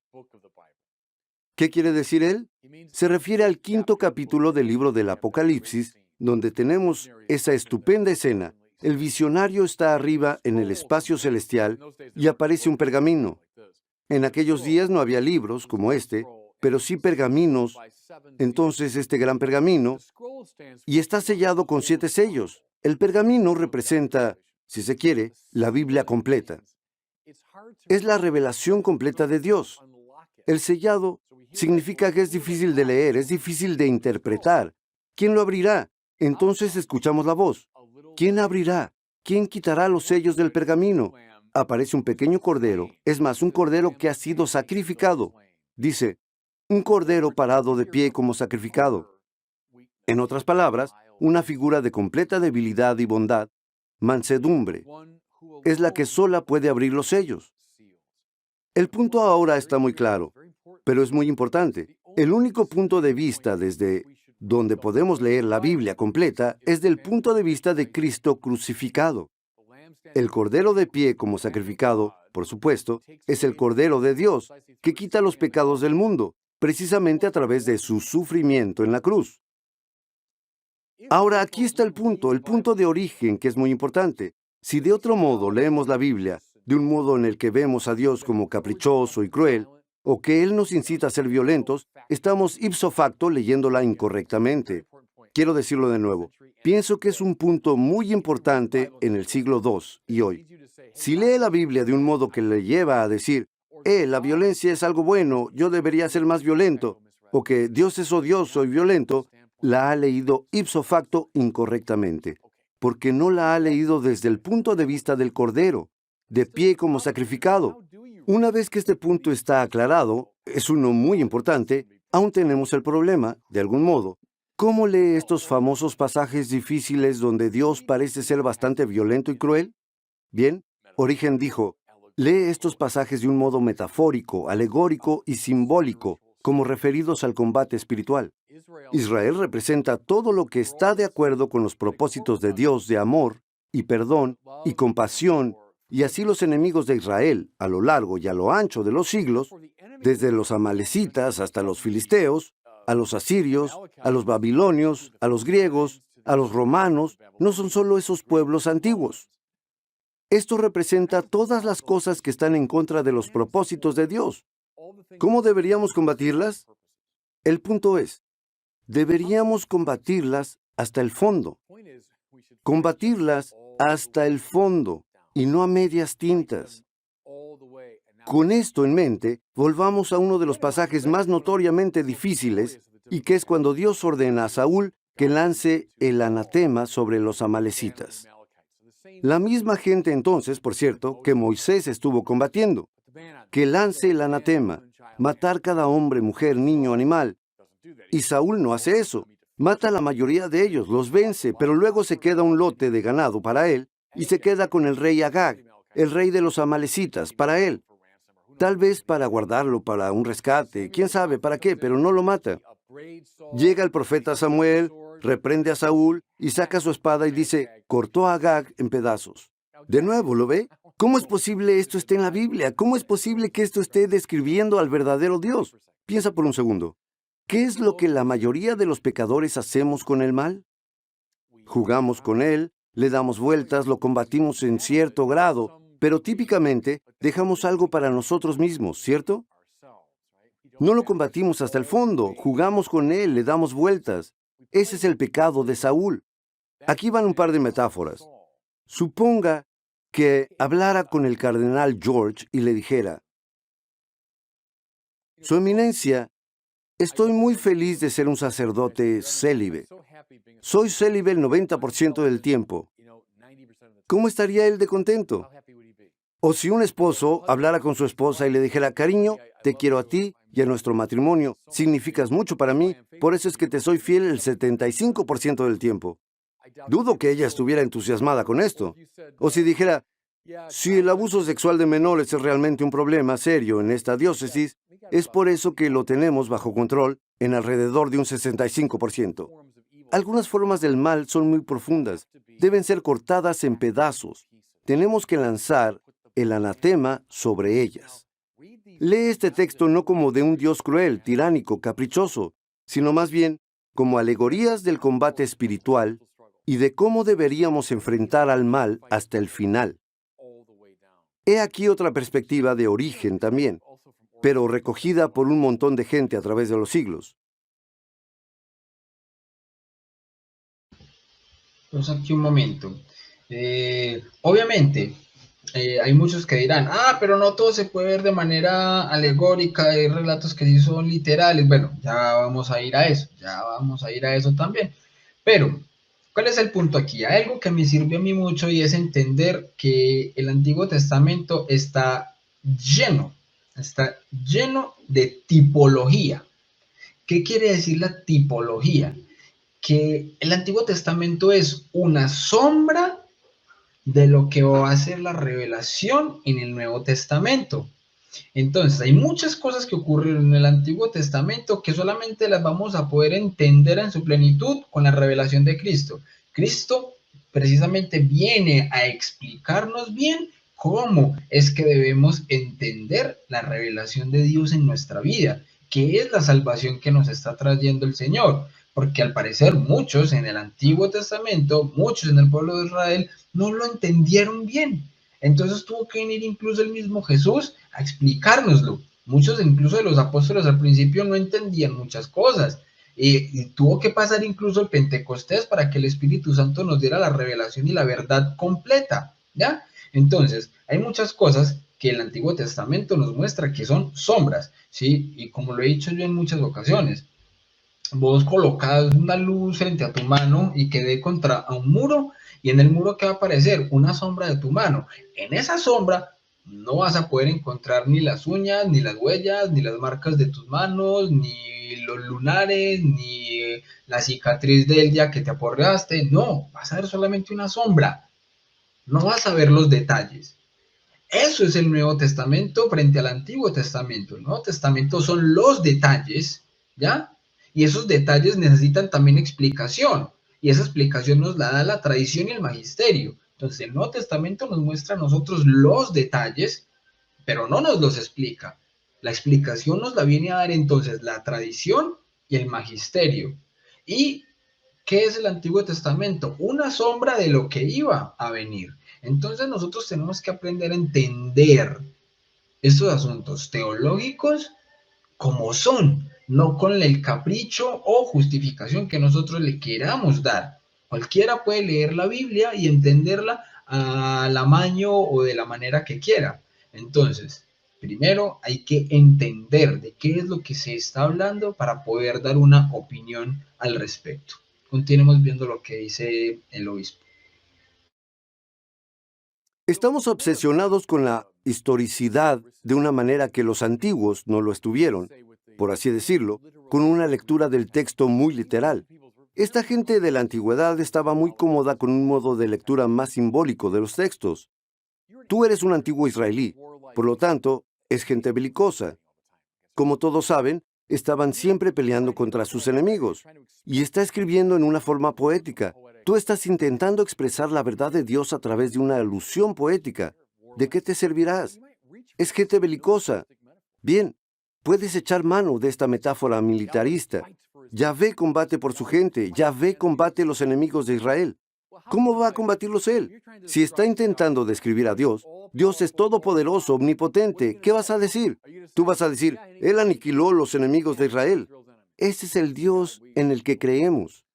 ¿Qué quiere decir él? Se refiere al 5º capítulo del libro del Apocalipsis, donde tenemos esa estupenda escena. El visionario está arriba en el espacio celestial y aparece un pergamino. En aquellos días no había libros como este, pero sí pergaminos. Entonces este gran pergamino, y está sellado con 7 sellos. El pergamino representa, si se quiere, la Biblia completa. Es la revelación completa de Dios. El sellado significa que es difícil de leer, es difícil de interpretar. ¿Quién lo abrirá? Entonces escuchamos la voz. ¿Quién abrirá? ¿Quién quitará los sellos del pergamino? Aparece un pequeño cordero, es más, un cordero que ha sido sacrificado. Dice, un cordero parado de pie como sacrificado. En otras palabras, una figura de completa debilidad y bondad, mansedumbre, es la que sola puede abrir los sellos. El punto ahora está muy claro, pero es muy importante. El único punto de vista desde donde podemos leer la Biblia completa es del punto de vista de Cristo crucificado. El Cordero de pie como sacrificado, por supuesto, es el Cordero de Dios, que quita los pecados del mundo, precisamente a través de su sufrimiento en la cruz. Ahora, aquí está el punto de origen, que es muy importante. Si de otro modo leemos la Biblia, de un modo en el que vemos a Dios como caprichoso y cruel, o que Él nos incita a ser violentos, estamos ipso facto leyéndola incorrectamente. Quiero decirlo de nuevo. Pienso que es un punto muy importante en el siglo II y hoy. Si lee la Biblia de un modo que le lleva a decir, la violencia es algo bueno, yo debería ser más violento, o que Dios es odioso y violento, la ha leído ipso facto incorrectamente, porque no la ha leído desde el punto de vista del Cordero, de pie como sacrificado. Una vez que este punto está aclarado, es uno muy importante, aún tenemos el problema, de algún modo. ¿Cómo lee estos famosos pasajes difíciles donde Dios parece ser bastante violento y cruel? Bien, Origen dijo, lee estos pasajes de un modo metafórico, alegórico y simbólico, como referidos al combate espiritual. Israel representa todo lo que está de acuerdo con los propósitos de Dios de amor y perdón y compasión, y así los enemigos de Israel, a lo largo y a lo ancho de los siglos, desde los amalecitas hasta los filisteos, a los asirios, a los babilonios, a los griegos, a los romanos, no son solo esos pueblos antiguos. Esto representa todas las cosas que están en contra de los propósitos de Dios. ¿Cómo deberíamos combatirlas? El punto es, deberíamos combatirlas hasta el fondo. Combatirlas hasta el fondo y no a medias tintas. Con esto en mente, volvamos a uno de los pasajes más notoriamente difíciles, y que es cuando Dios ordena a Saúl que lance el anatema sobre los amalecitas. La misma gente entonces, por cierto, que Moisés estuvo combatiendo. Que lance el anatema, matar cada hombre, mujer, niño, animal. Y Saúl no hace eso. Mata a la mayoría de ellos, los vence, pero luego se queda un lote de ganado para él, y se queda con el rey Agag, el rey de los amalecitas, para él. Tal vez para guardarlo para un rescate, quién sabe para qué, pero no lo mata. Llega el profeta Samuel, reprende a Saúl y saca su espada y dice, cortó a Agag en pedazos. De nuevo, ¿lo ve? ¿Cómo es posible esto esté en la Biblia? ¿Cómo es posible que esto esté describiendo al verdadero Dios? Piensa por un segundo. ¿Qué es lo que la mayoría de los pecadores hacemos con el mal? Jugamos con él, le damos vueltas, lo combatimos en cierto grado, pero típicamente dejamos algo para nosotros mismos, ¿cierto? No lo combatimos hasta el fondo, jugamos con él, le damos vueltas. Ese es el pecado de Saúl. Aquí van un par de metáforas. Suponga que hablara con el cardenal George y le dijera: Su Eminencia, estoy muy feliz de ser un sacerdote célibe. Soy célibe el 90% del tiempo. ¿Cómo estaría él de contento? O si un esposo hablara con su esposa y le dijera: cariño, te quiero a ti y a nuestro matrimonio, significas mucho para mí, por eso es que te soy fiel el 75% del tiempo. Dudo que ella estuviera entusiasmada con esto. O si dijera: si el abuso sexual de menores es realmente un problema serio en esta diócesis, es por eso que lo tenemos bajo control en alrededor de un 65%. Algunas formas del mal son muy profundas, deben ser cortadas en pedazos. Tenemos que lanzar el anatema sobre ellas. Lee este texto no como de un Dios cruel, tiránico, caprichoso, sino más bien como alegorías del combate espiritual y de cómo deberíamos enfrentar al mal hasta el final. He aquí otra perspectiva de origen también, pero recogida por un montón de gente a través de los siglos. Pues aquí un momento. Obviamente, hay muchos que dirán: pero no todo se puede ver de manera alegórica, hay relatos que sí son literales. Bueno, ya vamos a ir a eso también. Pero, ¿cuál es el punto aquí? Hay algo que me sirve a mí mucho y es entender que el Antiguo Testamento está lleno de tipología. ¿Qué quiere decir la tipología? Que el Antiguo Testamento es una sombra de lo que va a ser la revelación en el Nuevo Testamento. Entonces, hay muchas cosas que ocurren en el Antiguo Testamento que solamente las vamos a poder entender en su plenitud con la revelación de Cristo. Cristo precisamente viene a explicarnos bien cómo es que debemos entender la revelación de Dios en nuestra vida, qué es la salvación que nos está trayendo el Señor. Porque al parecer muchos en el Antiguo Testamento, muchos en el pueblo de Israel, no lo entendieron bien. Entonces tuvo que venir incluso el mismo Jesús a explicárnoslo. Muchos incluso de los apóstoles al principio no entendían muchas cosas. Y tuvo que pasar incluso el Pentecostés para que el Espíritu Santo nos diera la revelación y la verdad completa, ¿ya? Entonces, hay muchas cosas que el Antiguo Testamento nos muestra que son sombras, ¿sí? Y como lo he dicho yo en muchas ocasiones, vos colocas una luz frente a tu mano y que dé contra a un muro, y en el muro que va a aparecer una sombra de tu mano. En esa sombra no vas a poder encontrar ni las uñas, ni las huellas, ni las marcas de tus manos, ni los lunares, ni la cicatriz del día que te aporreaste. No, vas a ver solamente una sombra. No vas a ver los detalles. Eso es el Nuevo Testamento frente al Antiguo Testamento. El Nuevo Testamento son los detalles, ¿ya? Y esos detalles necesitan también explicación. Y esa explicación nos la da la tradición y el magisterio. Entonces el Nuevo Testamento nos muestra a nosotros los detalles, pero no nos los explica. La explicación nos la viene a dar entonces la tradición y el magisterio. ¿Y qué es el Antiguo Testamento? Una sombra de lo que iba a venir. Entonces nosotros tenemos que aprender a entender estos asuntos teológicos como son, no con el capricho o justificación que nosotros le queramos dar. Cualquiera puede leer la Biblia y entenderla al amaño o de la manera que quiera. Entonces, primero hay que entender de qué es lo que se está hablando para poder dar una opinión al respecto. Continuemos viendo lo que dice el obispo. Estamos obsesionados con la historicidad de una manera que los antiguos no lo estuvieron, por así decirlo, con una lectura del texto muy literal. Esta gente de la antigüedad estaba muy cómoda con un modo de lectura más simbólico de los textos. Tú eres un antiguo israelí, por lo tanto, es gente belicosa. Como todos saben, estaban siempre peleando contra sus enemigos, y está escribiendo en una forma poética. Tú estás intentando expresar la verdad de Dios a través de una alusión poética. ¿De qué te servirás? Es gente belicosa. Bien, puedes echar mano de esta metáfora militarista. Yahvé combate por su gente. Yahvé combate los enemigos de Israel. ¿Cómo va a combatirlos él? Si está intentando describir a Dios, Dios es todopoderoso, omnipotente. ¿Qué vas a decir? Tú vas a decir, Él aniquiló los enemigos de Israel. Ese es el Dios en el que creemos.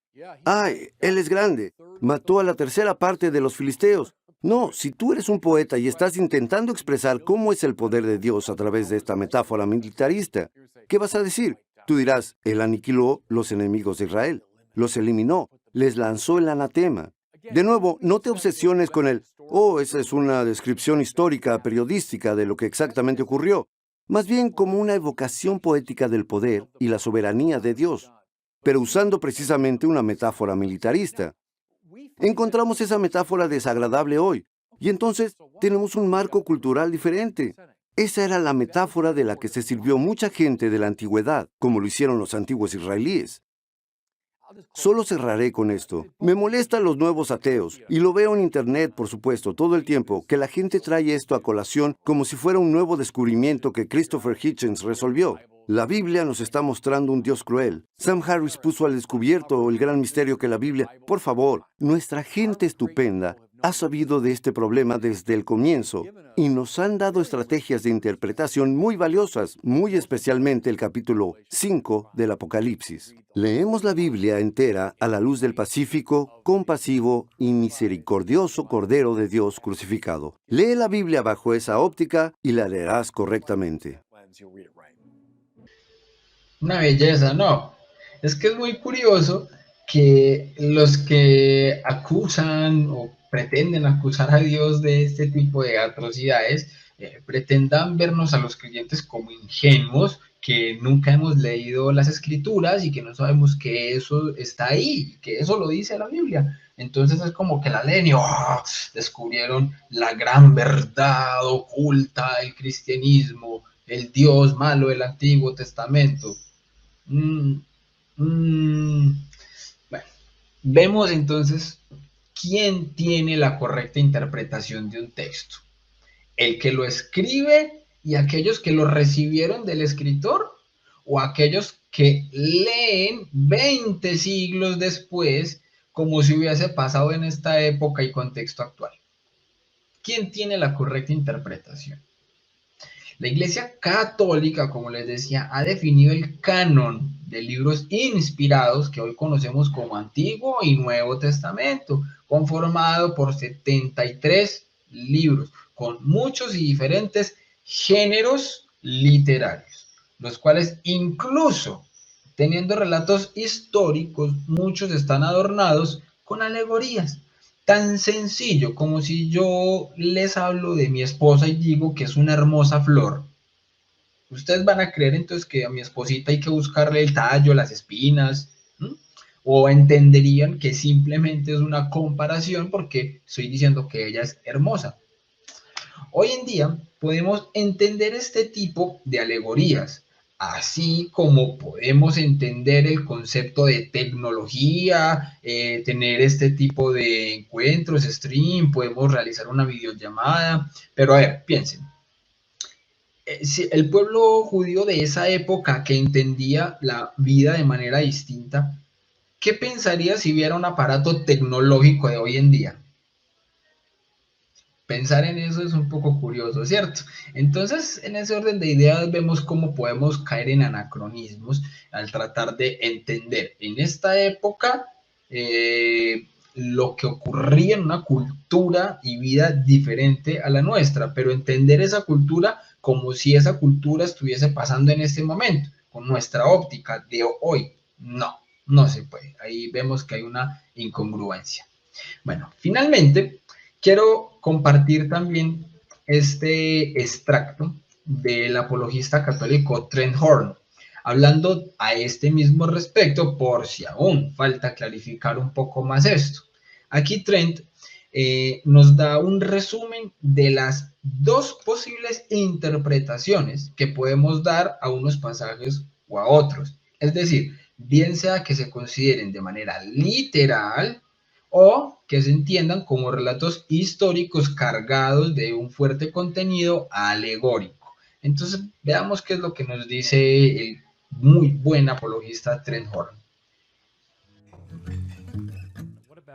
¡Ay, Él es grande! Mató a la tercera parte de los filisteos. No, si tú eres un poeta y estás intentando expresar cómo es el poder de Dios a través de esta metáfora militarista, ¿qué vas a decir? Tú dirás, Él aniquiló los enemigos de Israel, los eliminó, les lanzó el anatema. De nuevo, no te obsesiones con esa es una descripción histórica, periodística de lo que exactamente ocurrió, más bien como una evocación poética del poder y la soberanía de Dios, pero usando precisamente una metáfora militarista. Encontramos esa metáfora desagradable hoy, y entonces tenemos un marco cultural diferente. Esa era la metáfora de la que se sirvió mucha gente de la antigüedad, como lo hicieron los antiguos israelíes. Solo cerraré con esto. Me molestan los nuevos ateos, y lo veo en Internet, por supuesto, todo el tiempo, que la gente trae esto a colación como si fuera un nuevo descubrimiento que Christopher Hitchens resolvió. La Biblia nos está mostrando un Dios cruel. Sam Harris puso al descubierto el gran misterio que la Biblia... Por favor, nuestra gente estupenda ha sabido de este problema desde el comienzo y nos han dado estrategias de interpretación muy valiosas, muy especialmente el capítulo 5 del Apocalipsis. Leemos la Biblia entera a la luz del pacífico, compasivo y misericordioso Cordero de Dios crucificado. Lee la Biblia bajo esa óptica y la leerás correctamente. Una belleza, no. Es que es muy curioso que los que acusan o pretenden acusar a Dios de este tipo de atrocidades pretendan vernos a los creyentes como ingenuos, que nunca hemos leído las escrituras y que no sabemos que eso está ahí, que eso lo dice la Biblia. Entonces es como que la leen y descubrieron la gran verdad oculta del cristianismo, el Dios malo del Antiguo Testamento. Bueno, vemos entonces quién tiene la correcta interpretación de un texto. El que lo escribe y aquellos que lo recibieron del escritor, o aquellos que leen 20 siglos después como si hubiese pasado en esta época y contexto actual. ¿Quién tiene la correcta interpretación? La Iglesia Católica, como les decía, ha definido el canon de libros inspirados que hoy conocemos como Antiguo y Nuevo Testamento, conformado por 73 libros, con muchos y diferentes géneros literarios, los cuales incluso teniendo relatos históricos, muchos están adornados con alegorías. Tan sencillo como si yo les hablo de mi esposa y digo que es una hermosa flor. Ustedes van a creer entonces que a mi esposita hay que buscarle el tallo, las espinas, ¿m? O entenderían que simplemente es una comparación porque estoy diciendo que ella es hermosa. Hoy en día podemos entender este tipo de alegorías, así como podemos entender el concepto de tecnología, tener este tipo de encuentros, stream, podemos realizar una videollamada, pero a ver, piensen. Si el pueblo judío de esa época que entendía la vida de manera distinta, ¿qué pensaría si viera un aparato tecnológico de hoy en día? Pensar en eso es un poco curioso, ¿cierto? Entonces, en ese orden de ideas vemos cómo podemos caer en anacronismos al tratar de entender en esta época lo que ocurría en una cultura y vida diferente a la nuestra, pero entender esa cultura como si esa cultura estuviese pasando en este momento, con nuestra óptica de hoy. No, no se puede. Ahí vemos que hay una incongruencia. Bueno, finalmente, quiero compartir también este extracto del apologista católico Trent Horn, hablando a este mismo respecto por si aún falta clarificar un poco más esto. Aquí Trent nos da un resumen de las dos posibles interpretaciones que podemos dar a unos pasajes o a otros. Es decir, bien sea que se consideren de manera literal o que se entiendan como relatos históricos cargados de un fuerte contenido alegórico. Entonces, veamos qué es lo que nos dice el muy buen apologista Trent Horn.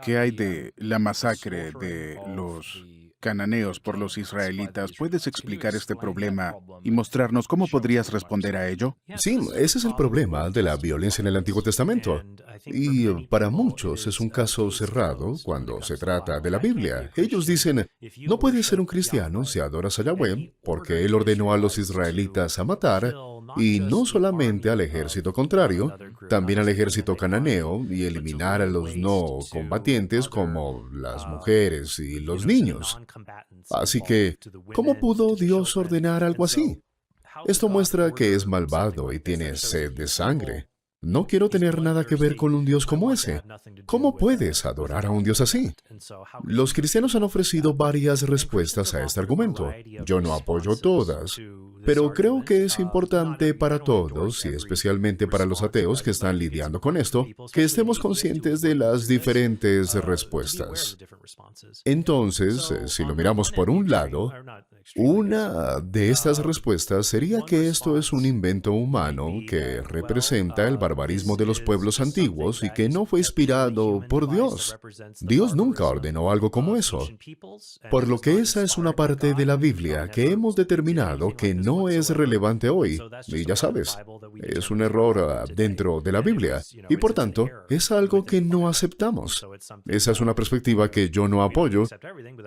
¿Qué hay de la masacre de los cananeos por los israelitas. ¿Puedes explicar este problema y mostrarnos cómo podrías responder a ello? Sí, ese es el problema de la violencia en el Antiguo Testamento. Y para muchos es un caso cerrado cuando se trata de la Biblia. Ellos dicen, no puedes ser un cristiano si adoras a Yahweh, porque Él ordenó a los israelitas a matar, y no solamente al ejército contrario, también al ejército cananeo, y eliminar a los no combatientes como las mujeres y los niños. Así que, ¿cómo pudo Dios ordenar algo así? Esto muestra que es malvado y tiene sed de sangre. No quiero tener nada que ver con un Dios como ese. ¿Cómo puedes adorar a un Dios así? Los cristianos han ofrecido varias respuestas a este argumento. Yo no apoyo todas, pero creo que es importante para todos, y especialmente para los ateos que están lidiando con esto, que estemos conscientes de las diferentes respuestas. Entonces, si lo miramos por un lado, una de estas respuestas sería que esto es un invento humano que representa el barbarismo de los pueblos antiguos y que no fue inspirado por Dios. Dios nunca ordenó algo como eso. Por lo que esa es una parte de la Biblia que hemos determinado que no es relevante hoy. Y ya sabes, es un error dentro de la Biblia. Y por tanto, es algo que no aceptamos. Esa es una perspectiva que yo no apoyo,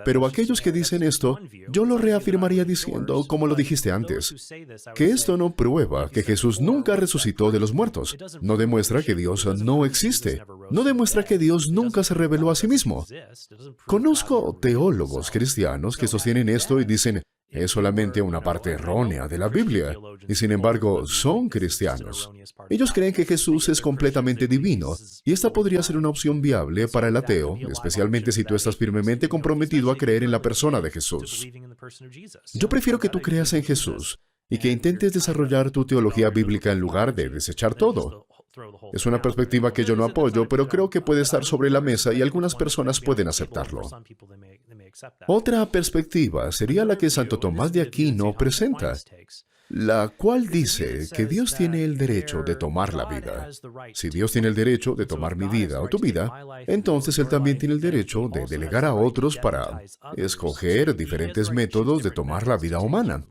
pero aquellos que dicen esto, yo lo reafirmaría diciendo, como lo dijiste antes, que esto no prueba que Jesús nunca resucitó de los muertos. No demuestra que Dios no existe. No demuestra que Dios nunca se reveló a sí mismo. Conozco teólogos cristianos que sostienen esto y dicen, es solamente una parte errónea de la Biblia, y sin embargo son cristianos. Ellos creen que Jesús es completamente divino, y esta podría ser una opción viable para el ateo, especialmente si tú estás firmemente comprometido a creer en la persona de Jesús. Yo prefiero que tú creas en Jesús, y que intentes desarrollar tu teología bíblica en lugar de desechar todo. Es una perspectiva que yo no apoyo, pero creo que puede estar sobre la mesa y algunas personas pueden aceptarlo. Otra perspectiva sería la que Santo Tomás de Aquino presenta, la cual dice que Dios tiene el derecho de tomar la vida. Si Dios tiene el derecho de tomar mi vida o tu vida, entonces Él también tiene el derecho de delegar a otros para escoger diferentes métodos de tomar la vida humana.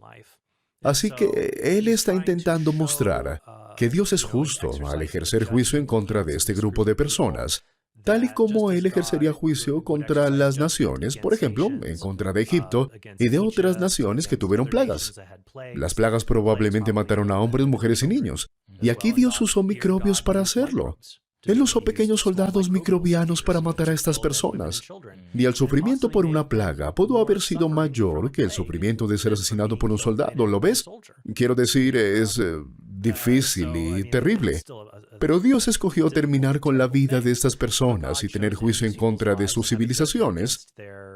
Así que Él está intentando mostrar que Dios es justo al ejercer juicio en contra de este grupo de personas, tal y como Él ejercería juicio contra las naciones, por ejemplo, en contra de Egipto y de otras naciones que tuvieron plagas. Las plagas probablemente mataron a hombres, mujeres y niños, y aquí Dios usó microbios para hacerlo. Él usó pequeños soldados microbianos para matar a estas personas. Y el sufrimiento por una plaga pudo haber sido mayor que el sufrimiento de ser asesinado por un soldado, ¿lo ves? Quiero decir, es difícil y terrible. Pero Dios escogió terminar con la vida de estas personas y tener juicio en contra de sus civilizaciones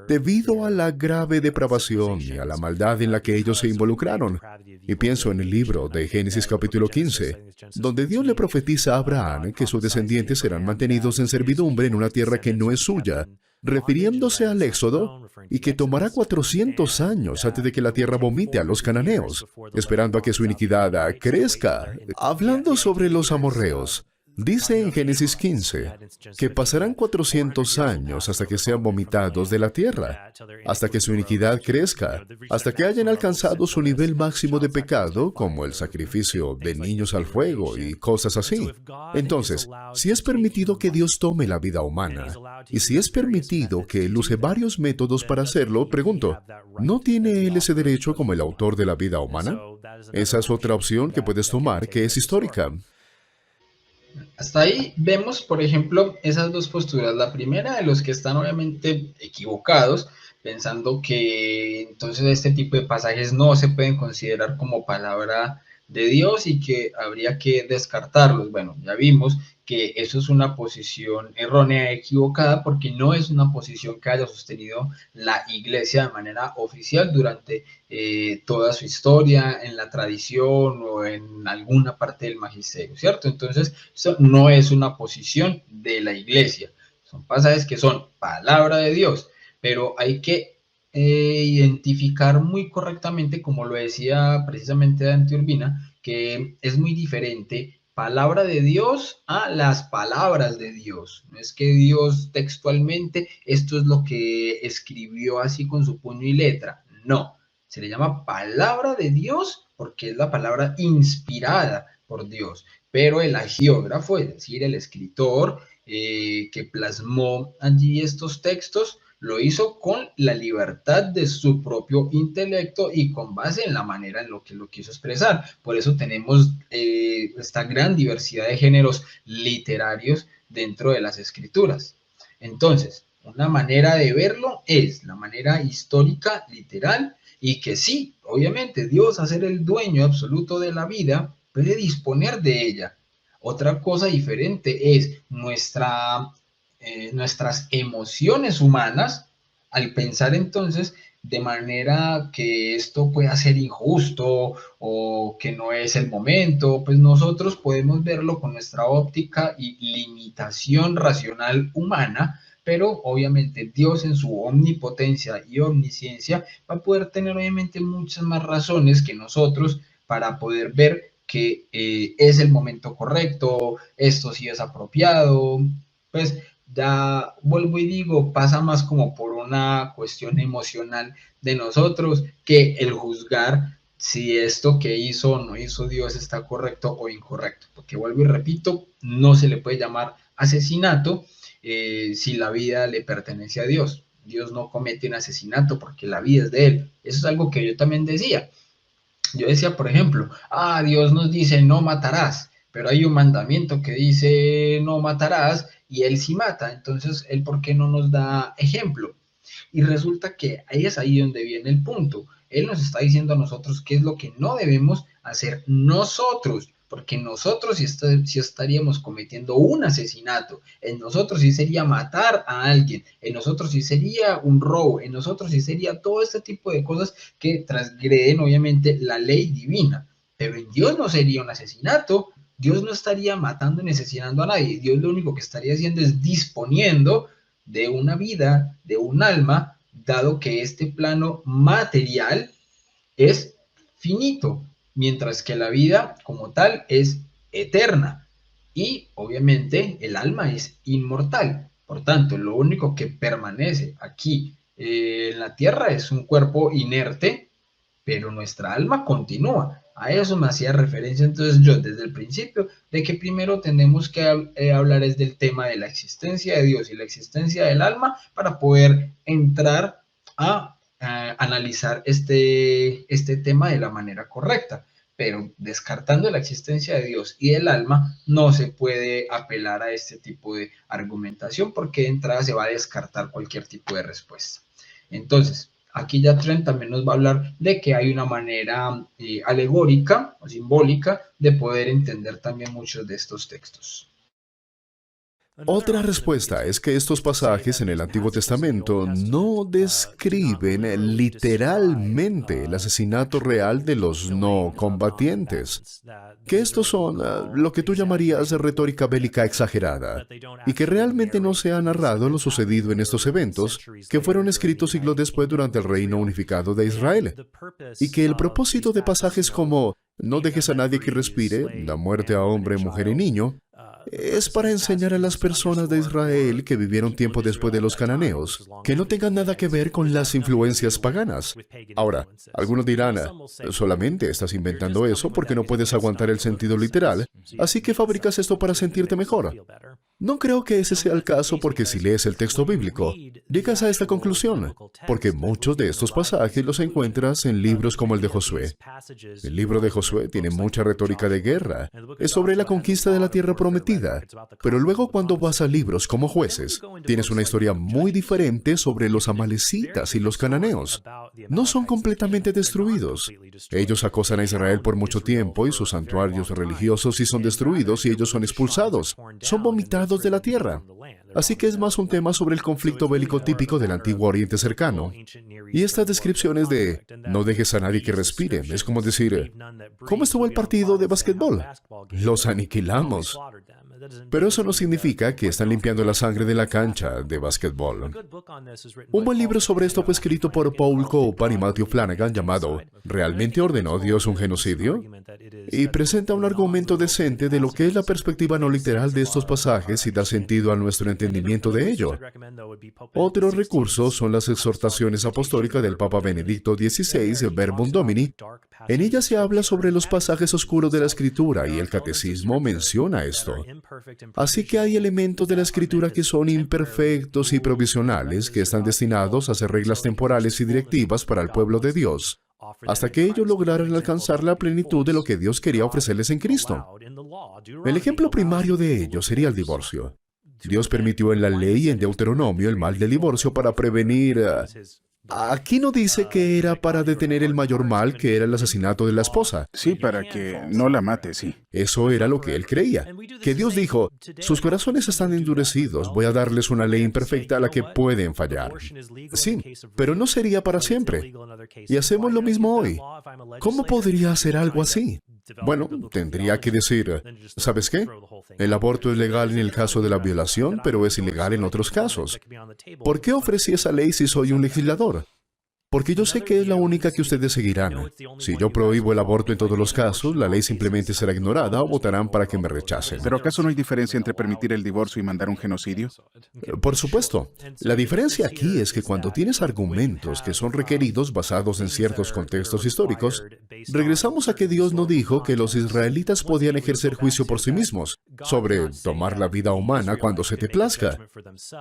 debido a la grave depravación y a la maldad en la que ellos se involucraron. Y pienso en el libro de Génesis capítulo 15, donde Dios le profetiza a Abraham que sus descendientes serán mantenidos en servidumbre en una tierra que no es suya, refiriéndose al Éxodo, y que tomará 400 años antes de que la tierra vomite a los cananeos, esperando a que su iniquidad crezca. Hablando sobre los amorreos, dice en Génesis 15 que pasarán 400 años hasta que sean vomitados de la tierra, hasta que su iniquidad crezca, hasta que hayan alcanzado su nivel máximo de pecado, como el sacrificio de niños al fuego y cosas así. Entonces, si es permitido que Dios tome la vida humana, y si es permitido que Él use varios métodos para hacerlo, pregunto, ¿no tiene Él ese derecho como el autor de la vida humana? Esa es otra opción que puedes tomar, que es histórica. Hasta ahí vemos, por ejemplo, esas dos posturas. La primera de los que están obviamente equivocados, pensando que entonces este tipo de pasajes no se pueden considerar como palabra de Dios y que habría que descartarlos. Bueno, ya vimos que eso es una posición errónea, equivocada, porque no es una posición que haya sostenido la Iglesia de manera oficial durante toda su historia, en la tradición o en alguna parte del magisterio, ¿cierto? Entonces, eso no es una posición de la Iglesia, son pasajes que son palabra de Dios, pero hay que identificar muy correctamente, como lo decía precisamente Dante Urbina, que es muy diferente palabra de Dios a las palabras de Dios. No es que Dios textualmente, esto es lo que escribió así con su puño y letra. No, se le llama palabra de Dios porque es la palabra inspirada por Dios. Pero el agiógrafo, es decir, el escritor que plasmó allí estos textos, lo hizo con la libertad de su propio intelecto y con base en la manera en lo que lo quiso expresar. Por eso tenemos esta gran diversidad de géneros literarios dentro de las escrituras. Entonces, una manera de verlo es la manera histórica, literal, y que sí, obviamente, Dios, a ser el dueño absoluto de la vida, puede disponer de ella. Otra cosa diferente es nuestras emociones humanas al pensar entonces de manera que esto pueda ser injusto o que no es el momento, pues nosotros podemos verlo con nuestra óptica y limitación racional humana, pero obviamente Dios en su omnipotencia y omnisciencia va a poder tener obviamente muchas más razones que nosotros para poder ver que es el momento correcto, esto sí es apropiado, pues ya vuelvo y digo, pasa más como por una cuestión emocional de nosotros que el juzgar si esto que hizo o no hizo Dios está correcto o incorrecto, porque vuelvo y repito, no se le puede llamar asesinato si la vida le pertenece a Dios. Dios no comete un asesinato porque la vida es de Él. Eso es algo que yo también decía. Yo decía, por ejemplo, Dios nos dice no matarás, pero hay un mandamiento que dice no matarás y Él sí mata. Entonces, ¿Él por qué no nos da ejemplo? Y resulta que ahí es ahí donde viene el punto. Él nos está diciendo a nosotros qué es lo que no debemos hacer nosotros, porque nosotros sí estaríamos cometiendo un asesinato, en nosotros sí sería matar a alguien, en nosotros sí sería un robo, en nosotros sí sería todo este tipo de cosas que transgreden obviamente la ley divina, pero en Dios no sería un asesinato. Dios no estaría matando ni asesinando a nadie. Dios lo único que estaría haciendo es disponiendo de una vida, de un alma, dado que este plano material es finito, mientras que la vida como tal es eterna y obviamente el alma es inmortal. Por tanto, lo único que permanece aquí en la tierra es un cuerpo inerte, pero nuestra alma continúa. A eso me hacía referencia entonces yo desde el principio, de que primero tenemos que hablar es del tema de la existencia de Dios y la existencia del alma para poder entrar a analizar este tema de la manera correcta. Pero descartando la existencia de Dios y del alma, no se puede apelar a este tipo de argumentación porque de entrada se va a descartar cualquier tipo de respuesta. Entonces, aquí ya Trent también nos va a hablar de que hay una manera alegórica o simbólica de poder entender también muchos de estos textos. Otra respuesta es que estos pasajes en el Antiguo Testamento no describen literalmente el asesinato real de los no combatientes, que estos son lo que tú llamarías retórica bélica exagerada, y que realmente no se ha narrado lo sucedido en estos eventos que fueron escritos siglos después durante el reino unificado de Israel, y que el propósito de pasajes como no dejes a nadie que respire, la muerte a hombre, mujer y niño, es para enseñar a las personas de Israel que vivieron tiempo después de los cananeos, que no tengan nada que ver con las influencias paganas. Ahora, algunos dirán, solamente estás inventando eso porque no puedes aguantar el sentido literal, así que fabricas esto para sentirte mejor. No creo que ese sea el caso porque si lees el texto bíblico, llegas a esta conclusión, porque muchos de estos pasajes los encuentras en libros como el de Josué. El libro de Josué tiene mucha retórica de guerra, es sobre la conquista de la tierra prometida, pero luego cuando vas a libros como Jueces, tienes una historia muy diferente sobre los amalecitas y los cananeos. No son completamente destruidos. Ellos acosan a Israel por mucho tiempo y sus santuarios religiosos sí son destruidos y ellos son expulsados, son vomitados de la tierra. Así que es más un tema sobre el conflicto bélico típico del antiguo Oriente cercano. Y estas descripciones de no dejes a nadie que respire, es como decir, ¿cómo estuvo el partido de básquetbol? Los aniquilamos. Pero eso no significa que están limpiando la sangre de la cancha de básquetbol. Un buen libro sobre esto fue escrito por Paul Copan y Matthew Flanagan llamado ¿Realmente ordenó Dios un genocidio? Y presenta un argumento decente de lo que es la perspectiva no literal de estos pasajes y da sentido a nuestro entendimiento de ello. Otro recurso son las exhortaciones apostólicas del Papa Benedicto XVI, Verbum Domini. En ellas se habla sobre los pasajes oscuros de la Escritura y el Catecismo menciona esto. Así que hay elementos de la Escritura que son imperfectos y provisionales, que están destinados a ser reglas temporales y directivas para el pueblo de Dios, hasta que ellos lograran alcanzar la plenitud de lo que Dios quería ofrecerles en Cristo. El ejemplo primario de ello sería el divorcio. Dios permitió en la ley, en Deuteronomio, el mal del divorcio para prevenir... Aquí no dice que era para detener el mayor mal, que era el asesinato de la esposa. Sí, para que no la mate, sí. Eso era lo que él creía. Que Dios dijo, sus corazones están endurecidos, voy a darles una ley imperfecta a la que pueden fallar. Sí, pero no sería para siempre. Y hacemos lo mismo hoy. ¿Cómo podría hacer algo así? Bueno, tendría que decir, ¿sabes qué? El aborto es legal en el caso de la violación, pero es ilegal en otros casos. ¿Por qué ofrecí esa ley si soy un legislador? Porque yo sé que es la única que ustedes seguirán. Si yo prohíbo el aborto en todos los casos, la ley simplemente será ignorada o votarán para que me rechacen. ¿Pero acaso no hay diferencia entre permitir el divorcio y mandar un genocidio? Por supuesto. La diferencia aquí es que cuando tienes argumentos que son requeridos basados en ciertos contextos históricos, regresamos a que Dios no dijo que los israelitas podían ejercer juicio por sí mismos sobre tomar la vida humana cuando se te plazca.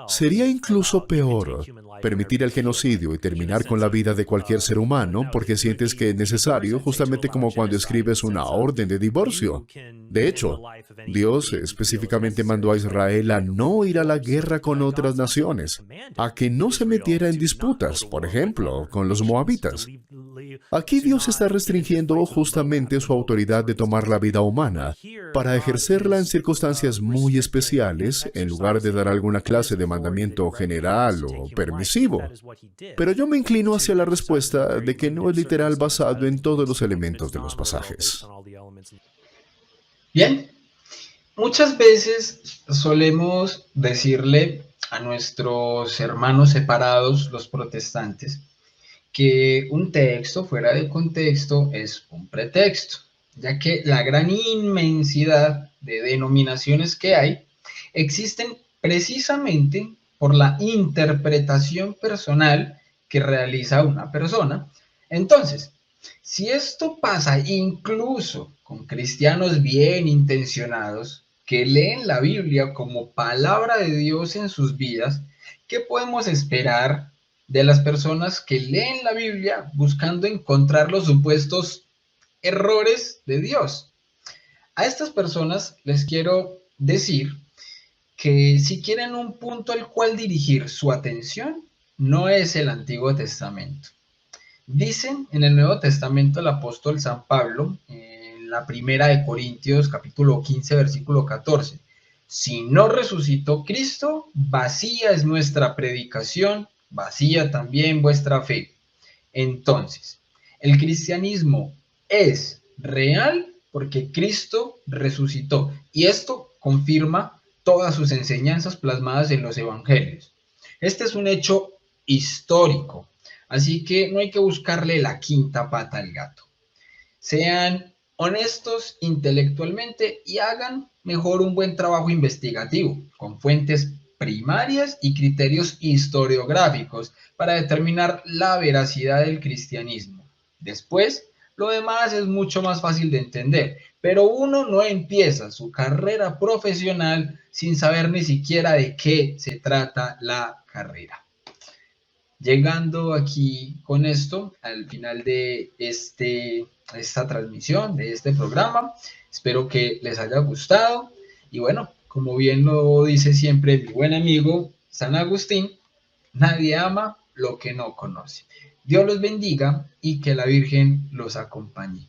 Sería incluso peor permitir el genocidio y terminar con la vida de cualquier ser humano porque sientes que es necesario, justamente como cuando escribes una orden de divorcio. De hecho, Dios específicamente mandó a Israel a no ir a la guerra con otras naciones, a que no se metiera en disputas, por ejemplo, con los moabitas. Aquí Dios está restringiendo justamente su autoridad de tomar la vida humana para ejercerla en circunstancias muy especiales en lugar de dar alguna clase de mandamiento general o permisivo. Pero yo me inclino hacia la respuesta de que no es literal basado en todos los elementos de los pasajes. Bien, muchas veces solemos decirle a nuestros hermanos separados, los protestantes, que un texto fuera de contexto es un pretexto, ya que la gran inmensidad de denominaciones que hay existen precisamente por la interpretación personal que realiza una persona. Entonces, si esto pasa incluso con cristianos bien intencionados que leen la Biblia como palabra de Dios en sus vidas, ¿qué podemos esperar de las personas que leen la Biblia buscando encontrar los supuestos errores de Dios? A estas personas les quiero decir que si quieren un punto al cual dirigir su atención, no es el Antiguo Testamento. Dicen en el Nuevo Testamento el apóstol San Pablo, en la primera de Corintios, capítulo 15, versículo 14, si no resucitó Cristo, vacía es nuestra predicación, vacía también vuestra fe. Entonces, el cristianismo es real porque Cristo resucitó. Y esto confirma todas sus enseñanzas plasmadas en los evangelios. Este es un hecho histórico, así que no hay que buscarle la quinta pata al gato. Sean honestos intelectualmente y hagan mejor un buen trabajo investigativo, con fuentes primarias y criterios historiográficos para determinar la veracidad del cristianismo. Después, lo demás es mucho más fácil de entender, pero uno no empieza su carrera profesional sin saber ni siquiera de qué se trata la carrera. Llegando aquí con esto al final de esta transmisión, de este programa, espero que les haya gustado y bueno, como bien lo dice siempre mi buen amigo San Agustín, nadie ama lo que no conoce. Dios los bendiga y que la Virgen los acompañe.